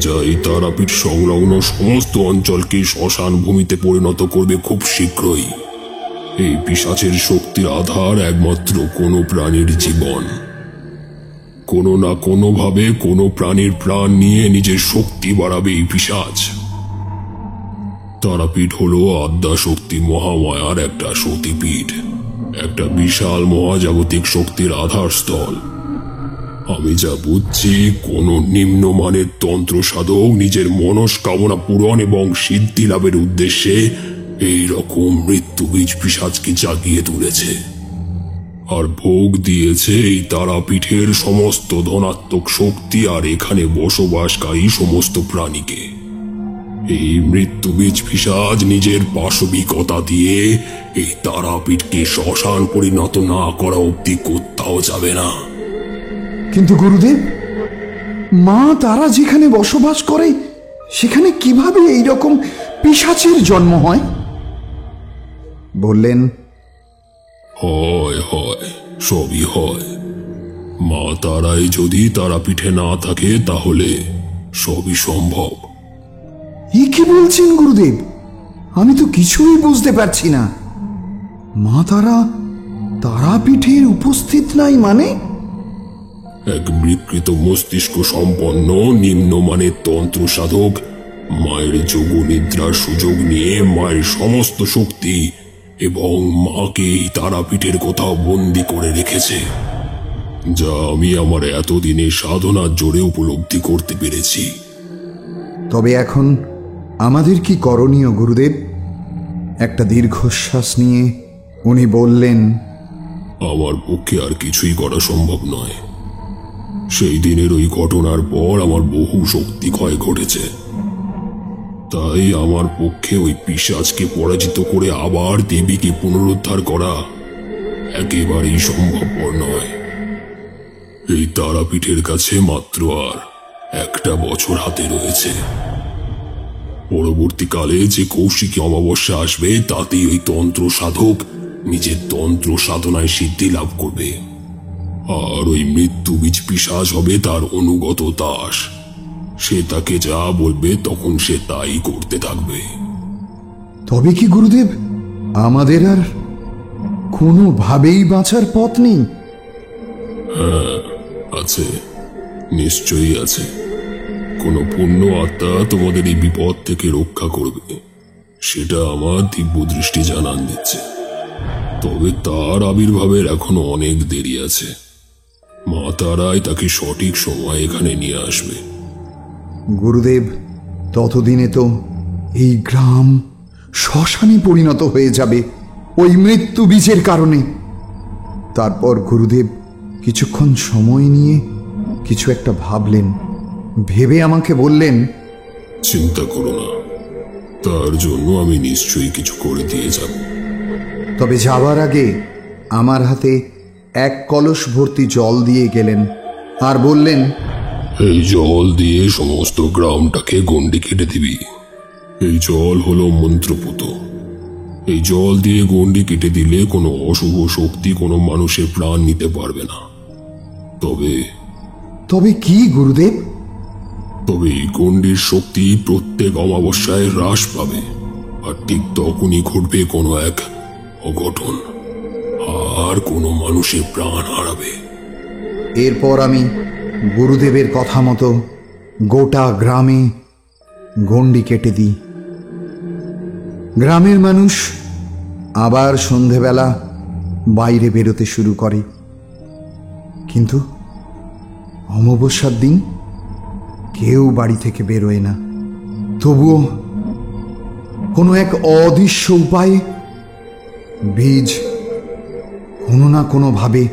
যা এই তারাপীঠ সংলগ্ন সমস্ত অঞ্চলকে শ্মশান ভূমিতে পরিণত করবে খুব শীঘ্রই। এই পিশাচের শক্তির আধার একমাত্র কোনো প্রাণীর জীবন। কোনো না কোনোভাবে কোনো প্রাণীর প্রাণ নিয়ে নিজের শক্তি বাড়াবে এই পিশাচ। তারাপীঠ হলো আদ্যা শক্তি মহামায়ার একটা সতীপীঠ, একটা বিশাল মহাজাগতিক শক্তির আধারস্থল। আমি যা বুঝছি, কোনো নিম্নমানের তন্ত্র সাধক নিজের মনস্কামনা পূরণ এবং সিদ্ধি লাভের উদ্দেশ্যে এই রকম মৃত্যু বীজ পিশাচকে জাগিয়ে তুলেছে, আর ভোগ দিয়েছে এই তারাপীঠের সমস্ত ধনাত্মক শক্তি আর এখানে বসবাসকারী সমস্ত প্রাণীকে। এই মৃত্যু বীজ পিশাচ নিজের পাশবিকতা দিয়ে এই তারাপীঠকে শ্মশান পরিণত না করা অব্দি কোথাও যাবে না। কিন্তু গুরুদেব, মা তারা যেখানে বসবাস করে সেখানে কিভাবে এই রকম পিশাচের জন্ম হয়? বললেন, হয় হয়, সবই হয়। মা তারাই যদি তারাপীঠে না থাকে তাহলে সবই সম্ভব। এ কি বলছেন গুরুদেব? আমি তো কিছুই বুঝতে পারছি না। মা তারা তারাপীঠের উপস্থিত নাই মানে? এক বিকৃত মস্তিষ্ক সম্পন্ন নিম্নমানের তন্ত্র সাধক মায়ের যোগ নিদ্রার সুযোগ নিয়ে মায়ের সমস্ত শক্তি এবং মাকে এই তারাপীঠের কোথাও বন্দি করে রেখেছে, যা আমি আমার এতদিনের সাধনার জোরে উপলব্ধি করতে পেরেছি। তবে এখন আমাদের কি করণীয় গুরুদেব? একটা দীর্ঘশ্বাস নিয়ে উনি বললেন, আমার পক্ষে আর কিছুই করা সম্ভব নয়। সেই দিনের ওই ঘটনার পর আমার বহু শক্তি ক্ষয় ঘটেছে, তাই আমার পক্ষে ওই পিশাচকে পরাজিত করে আবার দেবীকে পুনরুদ্ধার করা একেবারেই সম্ভবপর নয়। এই তারাপীঠের কাছে মাত্র আর একটা বছর হাতে রয়েছে। পরবর্তীকালে যে কৌশিকী অমাবস্যা আসবে তাতেই ওই তন্ত্র সাধক নিজের তন্ত্র সাধনায় সিদ্ধি লাভ করবে, আর ওই মৃত্যু বীজ পিশাচ হবে তার অনুগত দাস। সে তাকে যা বলবে তখন সে তাই করতে থাকবে। তবে কি গুরুদেব আমাদের আর কোনোভাবেই বাঁচার পথ নেই? হ্যাঁ আছে, নিশ্চয়ই আছে। কোনো পুণ্য আত্মা তোমাদের এই বিপদ থেকে রক্ষা করবে, সেটা আমার দিব্য দৃষ্টি জানান দিচ্ছে। তবে তার আবির্ভাবের এখনো অনেক দেরি আছে। মা তারাই তাকে সঠিক সময় এখানে নিয়ে আসবে। গুরুদেব, ততদিনে তো এই গ্রাম শ্মশানে পরিণত হয়ে যাবে ওই মৃত্যু বীজের কারণে। তারপর গুরুদেব কিছুক্ষণ সময় নিয়ে কিছু একটা ভাবলেন, ভেবে আমাকে বললেন, চিন্তা করো না, তার জন্য আমি নিশ্চয়ই কিছু করে দিয়ে যাব। তবে যাবার আগে আমার হাতে এক কলস ভর্তি জল দিয়ে গেলেন আর বললেন, এই জল দিয়ে সমস্ত গ্রামটাকে গণ্ডি কেটে দিবি। এই জল হলো মন্ত্রপুত। এই জল দিয়ে গণ্ডি কেটে দিলে কোনো অশুভ শক্তি কোনো মানুষের প্রাণ নিতে পারবে না। তবে তবে কি গুরুদেব? তবে এই গণ্ডির শক্তি প্রত্যেক অমাবস্যায় হ্রাস পাবে, আর ঠিক তখনই ঘটবে কোনো এক অঘটন, আর কোনো মানুষের প্রাণ হারাবে। এরপর আমি গুরুদেবের কথা মতো গোটা গ্রামে গণ্ডি কেটে দিই। গ্রামের মানুষ আবার সন্ধেবেলা বাইরে বেরোতে শুরু করে, কিন্তু অমাবস্যার দিন কেউ বাড়ি থেকে বেরোয় না। তবুও কোনো এক অদৃশ্য উপায়ে বীজ কোনো না কোনোভাবে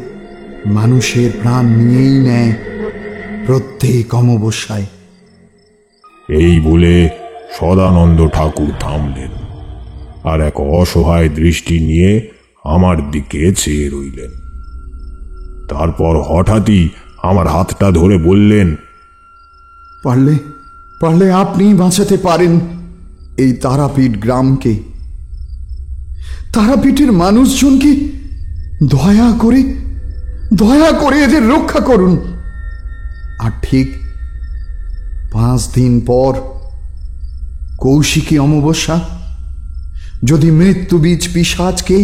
মানুষের প্রাণ নিয়েই নেয় প্রত্যেক অমাবস্যায়। এই বলে সদানন্দ ঠাকুর থামলেন, আর এক অসহায় দৃষ্টি নিয়ে আমার দিকে চেয়ে রইলেন। তারপর হঠাৎই আমার হাতটা ধরে বললেন, পারলে পারলে আপনি বাঁচাতে পারেন এই তারাপীঠ গ্রামকে। তারাপীঠের মানুষজনকে দয়া করে এদের রক্ষা করুন। আর ঠিক 5 দিন পর কৌশিকী অমাবস্যা, যদি মৃত্যু বীজ পিশাচকে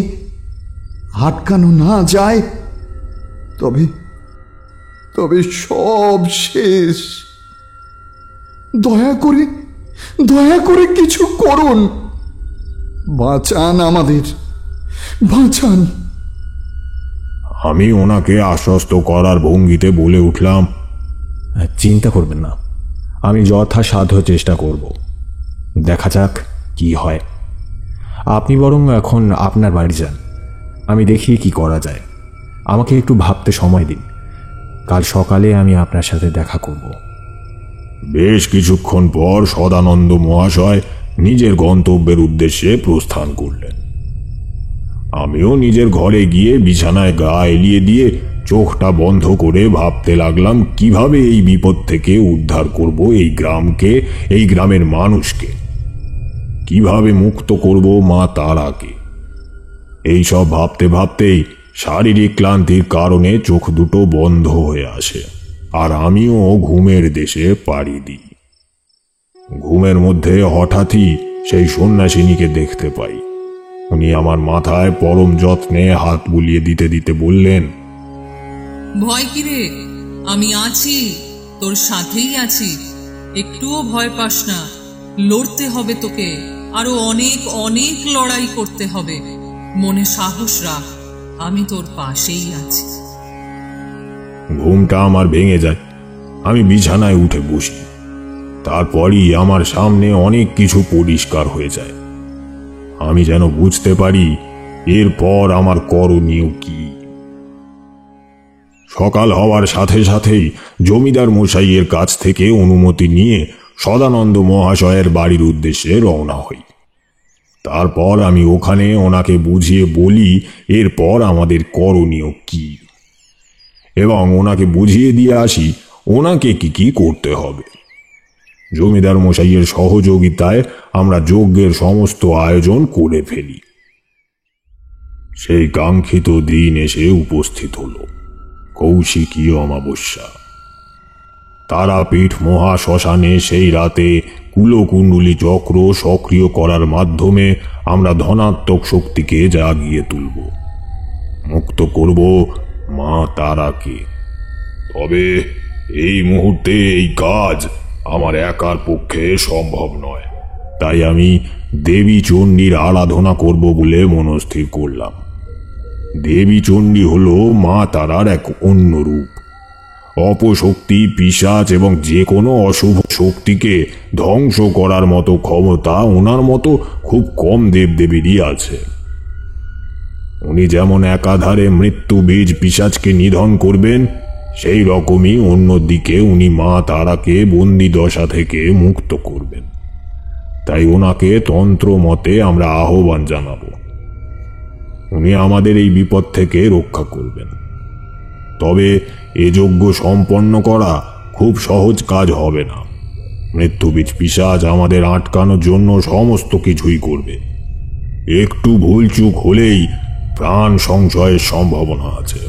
আটকানো না যায় তবে তবে সব শেষ। দয়া করে কিছু করুন, বাঁচান আমাদের, বাঁচান। আমি ওনাকে আশ্বস্ত করার ভঙ্গিতে বলে উঠলাম, চিন্তা করবেন না, আমি যথাসাধ্য চেষ্টা করব, দেখা যাক কি হয়। আপনি বরং এখন আপনার বাড়ি যান, আমি দেখি কি করা যায়। আমাকে একটু ভাবতে সময় দিন, কাল সকালে আমি আপনার সাথে দেখা করব। বেশ কিছুক্ষণ পর সদানন্দ মহাশয় নিজের গন্তব্যের উদ্দেশ্যে প্রস্থান করলেন। আমিও নিজের ঘরে গিয়ে বিছানায় গা এলিয়ে দিয়ে চোখটা বন্ধ করে ভাবতে লাগলাম কিভাবে এই বিপদ থেকে উদ্ধার করব এই গ্রামকে, এই গ্রামের মানুষকে, কিভাবে মুক্ত করব মা তারাকে। এইসব ভাবতে ভাবতেই শারীরিক ক্লান্তির কারণে চোখ দুটো বন্ধ হয়ে আসে, আর আমিও ঘুমের দেশে পাড়ি দিই। ঘুমের মধ্যে হঠাৎই সেই সন্ন্যাসিনীকে দেখতে পাই। উনি আমার মাথায় পরম যত্নে হাত বুলিয়ে দিতে দিতে বললেন, ভয় কিরে, আমি আছি, তোর সাথেই আছি, একটুও ভয় পাস না। লড়তে হবে তোকে, আরো অনেক অনেক লড়াই করতে হবে। মনে সাহস রাখ, আমি তোর পাশেই আছি। ঘুমটা আমার ভেঙে যায়, আমি বিছানায় উঠে বসি। তারপরই আমার সামনে অনেক কিছু পরিষ্কার হয়ে যায়। আমি যেন বুঝতে পারি এরপর আমার করণীয় কি। সকাল হওয়ার সাথে সাথেই জমিদার মশাইয়ের কাছ থেকে অনুমতি নিয়ে সদানন্দ মহাশয়ের বাড়ির উদ্দেশ্যে রওনা হই। তারপর আমি ওখানে ওনাকে বুঝিয়ে বলি এরপর আমাদের করণীয় কি, এবং ওনাকে বুঝিয়ে দিয়ে আসি ওনাকে কি কি করতে হবে। জমিদার মশাইয়ের সহযোগিতায় আমরা যজ্ঞের সমস্ত আয়োজন করে ফেলি। সেই কাঙ্ক্ষিত দিন এসে উপস্থিত হল, কৌশিকী অমাবস্যা। তারাপীঠ মহাশ্মশানে সেই রাতে কুলকুণ্ডলী চক্র সক্রিয় করার মাধ্যমে আমরা ধনাত্মক শক্তিকে জাগিয়ে তুলব, মুক্ত করব মা তারাকে। তবে এই মুহূর্তে এই কাজ আমার একার পক্ষে সম্ভব নয়, তাই আমি দেবী চণ্ডীর আরাধনা করব বলে মনস্থির করলাম। দেবী চণ্ডী হল মা তারার এক অন্য রূপ। অপশক্তি, পিশাচ এবং যে কোনো অশুভ শক্তিকে ধ্বংস করার মতো ক্ষমতা ওনার মতো খুব কম দেবদেবীরই আছে। উনি যেমন একাধারে মৃত্যু বীজ পিশাচকে নিধন করবেন, সেই রকমই অন্যদিকে উনি মা তারাকে বন্দি দশা থেকে মুক্ত করবেন। তাই ওনাকে তন্ত্র মতে আমরা আহ্বান জানাবো। উনি আমাদের এই বিপদ থেকে রক্ষা করবেন। তবে এ যজ্ঞ সম্পন্ন করা খুব সহজ কাজ হবে না। মৃত্যুবীজ পিশাচ আমাদের আটকানোর জন্য সমস্ত কিছুই করবে। একটু ভুলচুক হলেই প্রাণ সংশয়ের সম্ভাবনা আছে।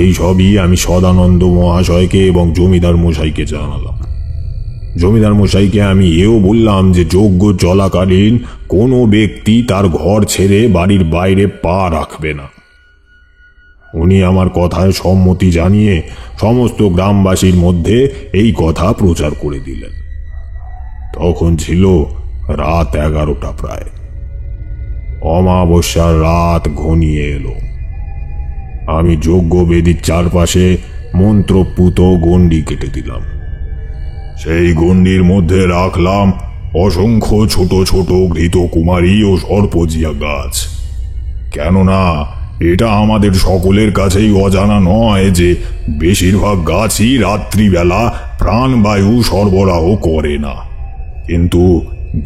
এই সবই আমি সদানন্দ মহাশয়কে এবং জমিদার মশাইকে জানালাম। জমিদার মশাইকে আমি এও বললাম যে যজ্ঞ চলাকালীন কোনো ব্যক্তি তার ঘর ছেড়ে বাড়ির বাইরে পা রাখবে না। উনি আমার কথায় সম্মতি জানিয়ে সমস্ত গ্রামবাসীর মধ্যে এই কথা প্রচার করে দিলেন। তখন ছিল রাত 11টা প্রায়। অমাবস্যার রাত ঘনিয়ে এলো। আমি যজ্ঞ বেদির চারপাশে মন্ত্রপুত গণ্ডি কেটে দিলাম। সেই গণ্ডির মধ্যে রাখলাম অসংখ্য ছোট ছোট ঘৃতকুমারী ও সর্পজিয়া গাছ। কেননা এটা আমাদের সকলের কাছেই অজানা নয় যে বেশিরভাগ গাছই রাত্রিবেলা প্রাণবায়ু সরবরাহ করে না, কিন্তু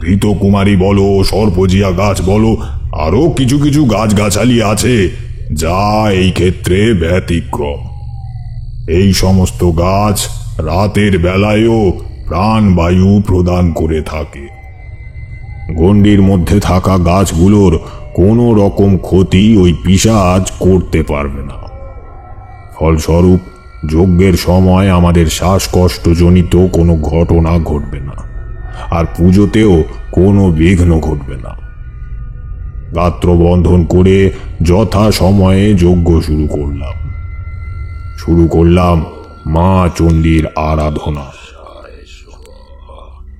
ঘৃতকুমারী বলো, সর্পজিয়া গাছ বলো, আরো কিছু কিছু গাছগাছালি আছে যা এই ক্ষেত্রে ব্যতিক্রম। এই সমস্ত গাছ রাতের বেলায়ও প্রাণবায়ু প্রদান করে থাকে। গণ্ডির মধ্যে থাকা গাছগুলোর কোনো রকম ক্ষতি ওই পিশাচ করতে পারবে না। ফলস্বরূপ যজ্ঞের সময় আমাদের শ্বাসকষ্টজনিত কোনো ঘটনা ঘটবে না, আর পুজোতেও কোনো বিঘ্ন ঘটবে না। গাত্র বন্ধন করে যথা সময়ে যজ্ঞ শুরু করলাম মা চণ্ডীর আরাধনা।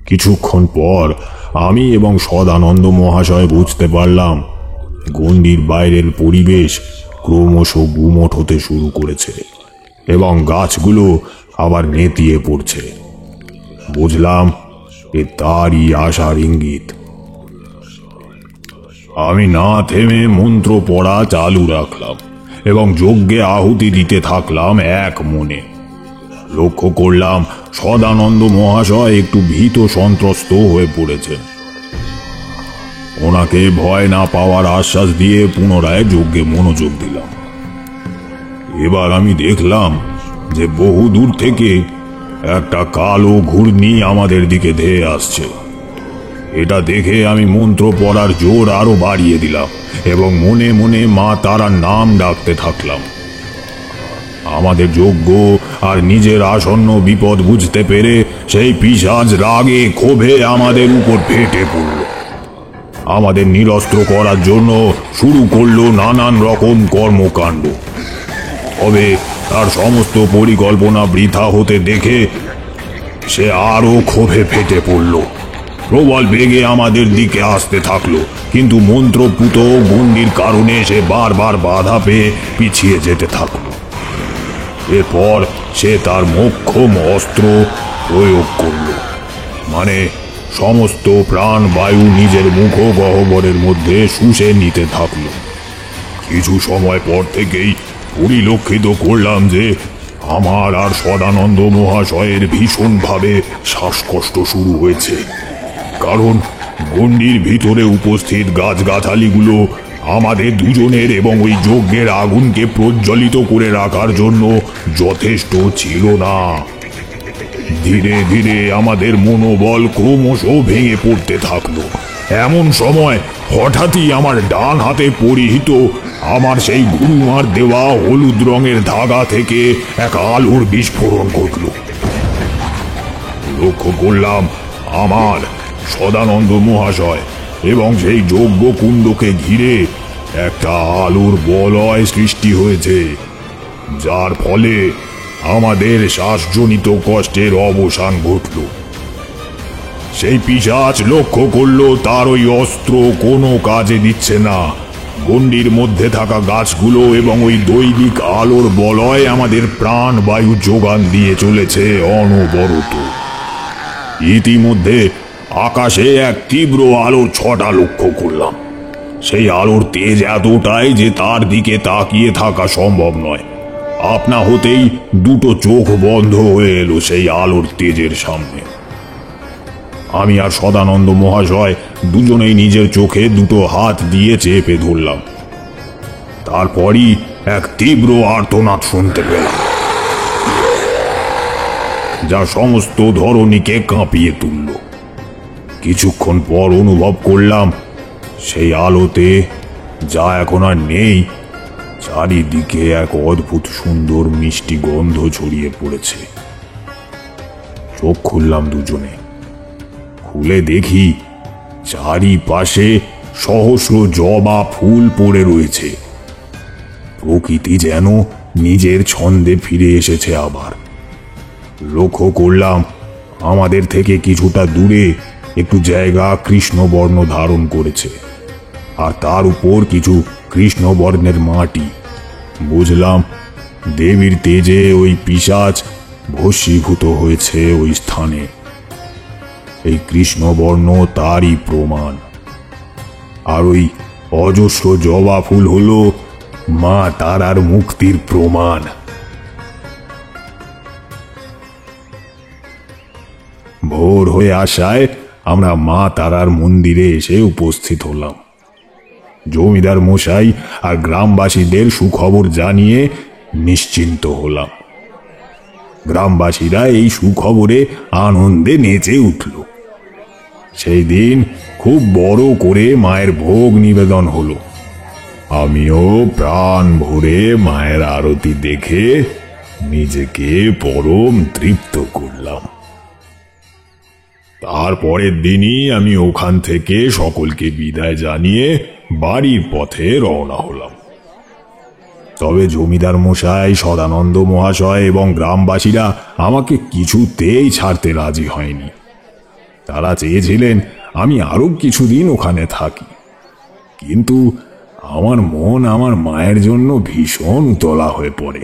কিছুক্ষণ পর আমি এবং সদানন্দ মহাশয় বুঝতে পারলাম গণ্ডির বাইরের পরিবেশ ক্রমশ গুমট হতে শুরু করেছে এবং গাছগুলো আবার নেতিয়ে পড়ছে। বুঝলাম এ তারই আশার ইঙ্গিত। আমি না থেমে মন্ত্র পড়া চালু রাখলাম এবং যজ্ঞে আহুতি দিতে থাকলাম এক মনে। লক্ষ্য করলাম সদানন্দ মহাশয় একটু ভীত সন্ত্রস্ত হয়ে পড়েছেন। ওনাকে ভয় না পাওয়ার আশ্বাস দিয়ে পুনরায় যজ্ঞে মনোযোগ দিলাম। এবার আমি দেখলাম যে বহু দূর থেকে একটা কালো ঘূর্ণি আমাদের দিকে ধেয়ে আসছে। এটা দেখে আমি মন্ত্র পড়ার জোর আরো বাড়িয়ে দিলাম এবং মনে মনে মা তারার নাম ডাকতে থাকলাম। আমাদের যজ্ঞ আর নিজের আসন্ন বিপদ বুঝতে পেরে সেই পিশাচ রাগে ক্ষোভে আমাদের উপর ফেটে পড়ল। আমাদের নিরস্ত্র করার জন্য শুরু করলো নানান রকম কর্মকাণ্ড। তবে তার সমস্ত পরিকল্পনা বৃথা হতে দেখে সে আরো ক্ষোভে ফেটে পড়ল। প্রবল বেগে আমাদের দিকে আসতে থাকলো, কিন্তু মন্ত্রপুত গণ্ডির কারণে সে বারবার বাধা পেয়ে পিছিয়ে যেতে থাকলো। এরপর সে তার মোক্ষম অস্ত্র প্রয়োগ করল, মানে সমস্ত প্রাণ বায়ু নিজের মুখ গহ্বরের মধ্যে শুষে নিতে থাকল। কিছু সময় পর থেকেই পরিলক্ষিত করলাম যে আমার আর সদানন্দ মহাশয়ের ভীষণভাবে শ্বাসকষ্ট শুরু হয়েছে, কারণ গণ্ডির ভিতরে উপস্থিত গাছগাছালিগুলো আমাদের দুজনের এবং ওই যজ্ঞের আগুনকে প্রজ্বলিত করে রাখার জন্য যথেষ্ট ছিল না। ধীরে ধীরে আমাদের মনোবল ক্রমশ ভেঙে পড়তে থাকলো। এমন সময় হঠাৎই আমার ডান হাতে পরিহিত আমার সেই গুরুমার দেওয়া হলুদ রঙের ধাগা থেকে এক আলোর বিস্ফোরণ ঘটল। লক্ষ্য করলাম আমার, সদানন্দ মহাশয় এবং সেই যজ্ঞ কুণ্ডকে ঘিরে একটা আলোর বলয় সৃষ্টি হয়েছে, যার ফলে আমাদের শ্বাসজনিত কষ্টের অবসান ঘটল। সেই পিশাচ লক্ষ্য করল তার ওই অস্ত্র কোনো কাজে দিচ্ছে না। গণ্ডির মধ্যে থাকা গাছগুলো এবং ওই দৈবিক আলোর বলয় আমাদের প্রাণ বায়ু যোগান দিয়ে চলেছে অনবরত। ইতিমধ্যে আকাশে এক তীব্র আলোর ছটা লক্ষ্য করলাম। সেই আলোর তেজ এতটাই যে তার দিকে তাকিয়ে থাকা সম্ভব নয়। আপনা হতেই দুটো চোখ বন্ধ হয়ে এলো সেই আলোর তেজের সামনে। আমি আর সদানন্দ মহাশয় দুজনেই নিজের চোখে দুটো হাত দিয়ে চেপে ধরলাম। তারপরই এক তীব্র আর্তনাদ শুনতে পেলাম, যা সমস্ত ধরণীকে কাঁপিয়ে তুলল। কিছুক্ষণ পর অনুভব করলাম সেই আলোতে, যা এখন আর নেই, চারিদিকে এক অদ্ভুত সুন্দর মিষ্টি গন্ধ ছড়িয়ে পড়েছে। চোখ খুললাম দুজনে, খুলে দেখি চারিপাশে সহস্র জবা ফুল পড়ে রয়েছে। প্রকৃতি যেন নিজের ছন্দে ফিরে এসেছে আবার। লক্ষ্য করলাম আমাদের থেকে কিছুটা দূরে একটু জায়গা কৃষ্ণবর্ণ ধারণ করেছে, আর তার উপর কিছু কৃষ্ণবর্ণের মাটি। বুঝলাম দেবীর তেজে ওই পিশাচ ভস্মীভূত হয়েছে ওই স্থানে। এই কৃষ্ণবর্ণ তারই প্রমাণ। আর ওই অজস্র জবা ফুল হলো মা তারার মুক্তির প্রমাণ। ভোর হয়ে আসায় আমরা মা তারার মন্দিরে এসে উপস্থিত হলাম। জমিদার মশাই আর গ্রামবাসীদের সুখবর জানিয়ে নিশ্চিন্ত হলাম। গ্রামবাসীরা এই সুখবরে আনন্দে নেচে উঠল। সেই দিন খুব বড় করে মায়ের ভোগ নিবেদন হলো। আমিও প্রাণ ভরে মায়ের আরতি দেখে নিজেকে পরম তৃপ্ত করলাম। তারপরের দিনই আমি ওখান থেকে সকলকে বিদায় জানিয়ে বাড়ির পথে রওনা হলাম। তবে জমিদার মশাই, সদানন্দ মহাশয় এবং গ্রামবাসীরা আমাকে কিছুতেই ছাড়তে রাজি হয়নি। তারা চেয়েছিলেন আমি আরো কিছুদিন ওখানে থাকি, কিন্তু আমার মন আমার মায়ের জন্য ভীষণ উতলা হয়ে পড়ে।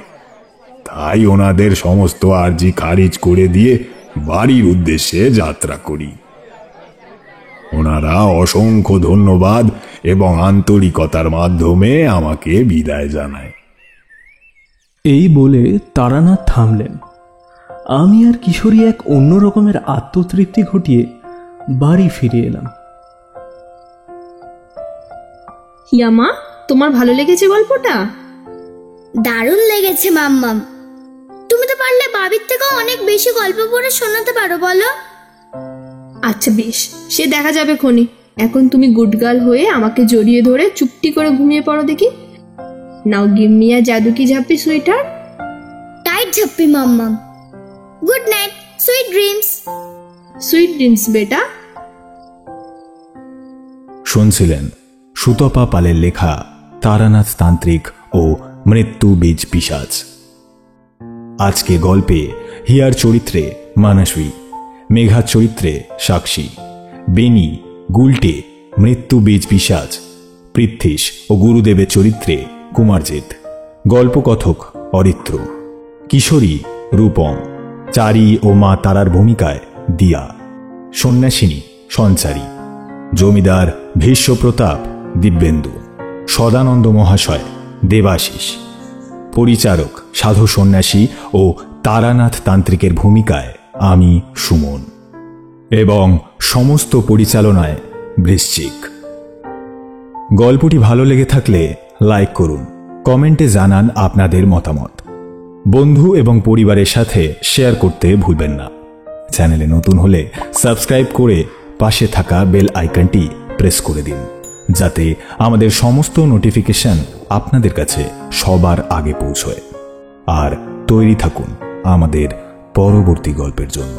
তাই ওনাদের সমস্ত আর্জি খারিজ করে দিয়ে বাড়ির উদ্দেশ্যে যাত্রা করি। ওনারা অসংখ্য ধন্যবাদ এবং আন্তরিকতার মাধ্যমে আমাকে বিদায় জানায়। এই বলে তারানাথ থামলেন। আমি আর কিশোরী এক অন্য রকমের আত্মতৃপ্তি ঘটিয়ে বাড়ি ফিরে এলাম। হিয়া মা, তোমার ভালো লেগেছে গল্পটা? দারুণ লেগেছে মাম্মাম। তুমি তো পারলে বাবির থেকেও অনেক বেশি গল্প পড়ে শোনাতে পারো, বলো? আচ্ছা বেশ, সে দেখা যাবে খনি। এখন তুমি গুড গার্ল হয়ে আমাকে জড়িয়ে ধরে চুপটি করে ঘুমিয়ে পড়ো দেখি। নাও গিভ মি আ জাদু কি ঝাপ্পি সুইটার। টাইট ঝাপ্পি মাম্মাম। Good night, sweet dreams. Sweet dreams বেটা। শুনছিলেন সুতপা পালের লেখা তারানাথ তান্ত্রিক ও মৃত্যু বীজ পিশাচ। আজকে গল্পে হিয়ার চরিত্রে মানসী, মেঘার চরিত্রে সাক্ষী, বেনি, গুলটে, মৃত্যু বীজ পিশাচ, পৃথ্বীশ ও গুরুদেবের চরিত্রে কুমারজিৎ, গল্পকথক অরিত্র, কিশোরী রূপম, চারি ও মা তারার ভূমিকায় দিয়া, সন্ন্যাসিনী সঞ্চারী, জমিদার ভীষ্মপ্রতাপ দিব্যেন্দু, সদানন্দ মহাশয় দেবাশিস, পরিচারক সাধু সন্ন্যাসী ও তারানাথ তান্ত্রিকের ভূমিকায় আমি সুমন, এবং সমস্ত পরিচালনায় বৃশ্চিক। গল্পটি ভালো লেগে থাকলে লাইক করুন, কমেন্টে জানান আপনাদের মতামত। বন্ধু এবং পরিবারের সাথে শেয়ার করতে ভুলবেন না। চ্যানেলে নতুন হলে সাবস্ক্রাইব করে পাশে থাকা বেল আইকনটি প্রেস করে দিন, যাতে আমাদের সমস্ত নোটিফিকেশন আপনাদের কাছে সবার আগে পৌঁছয়। আর তৈরি থাকুন আমাদের পরবর্তী গল্পের জন্য।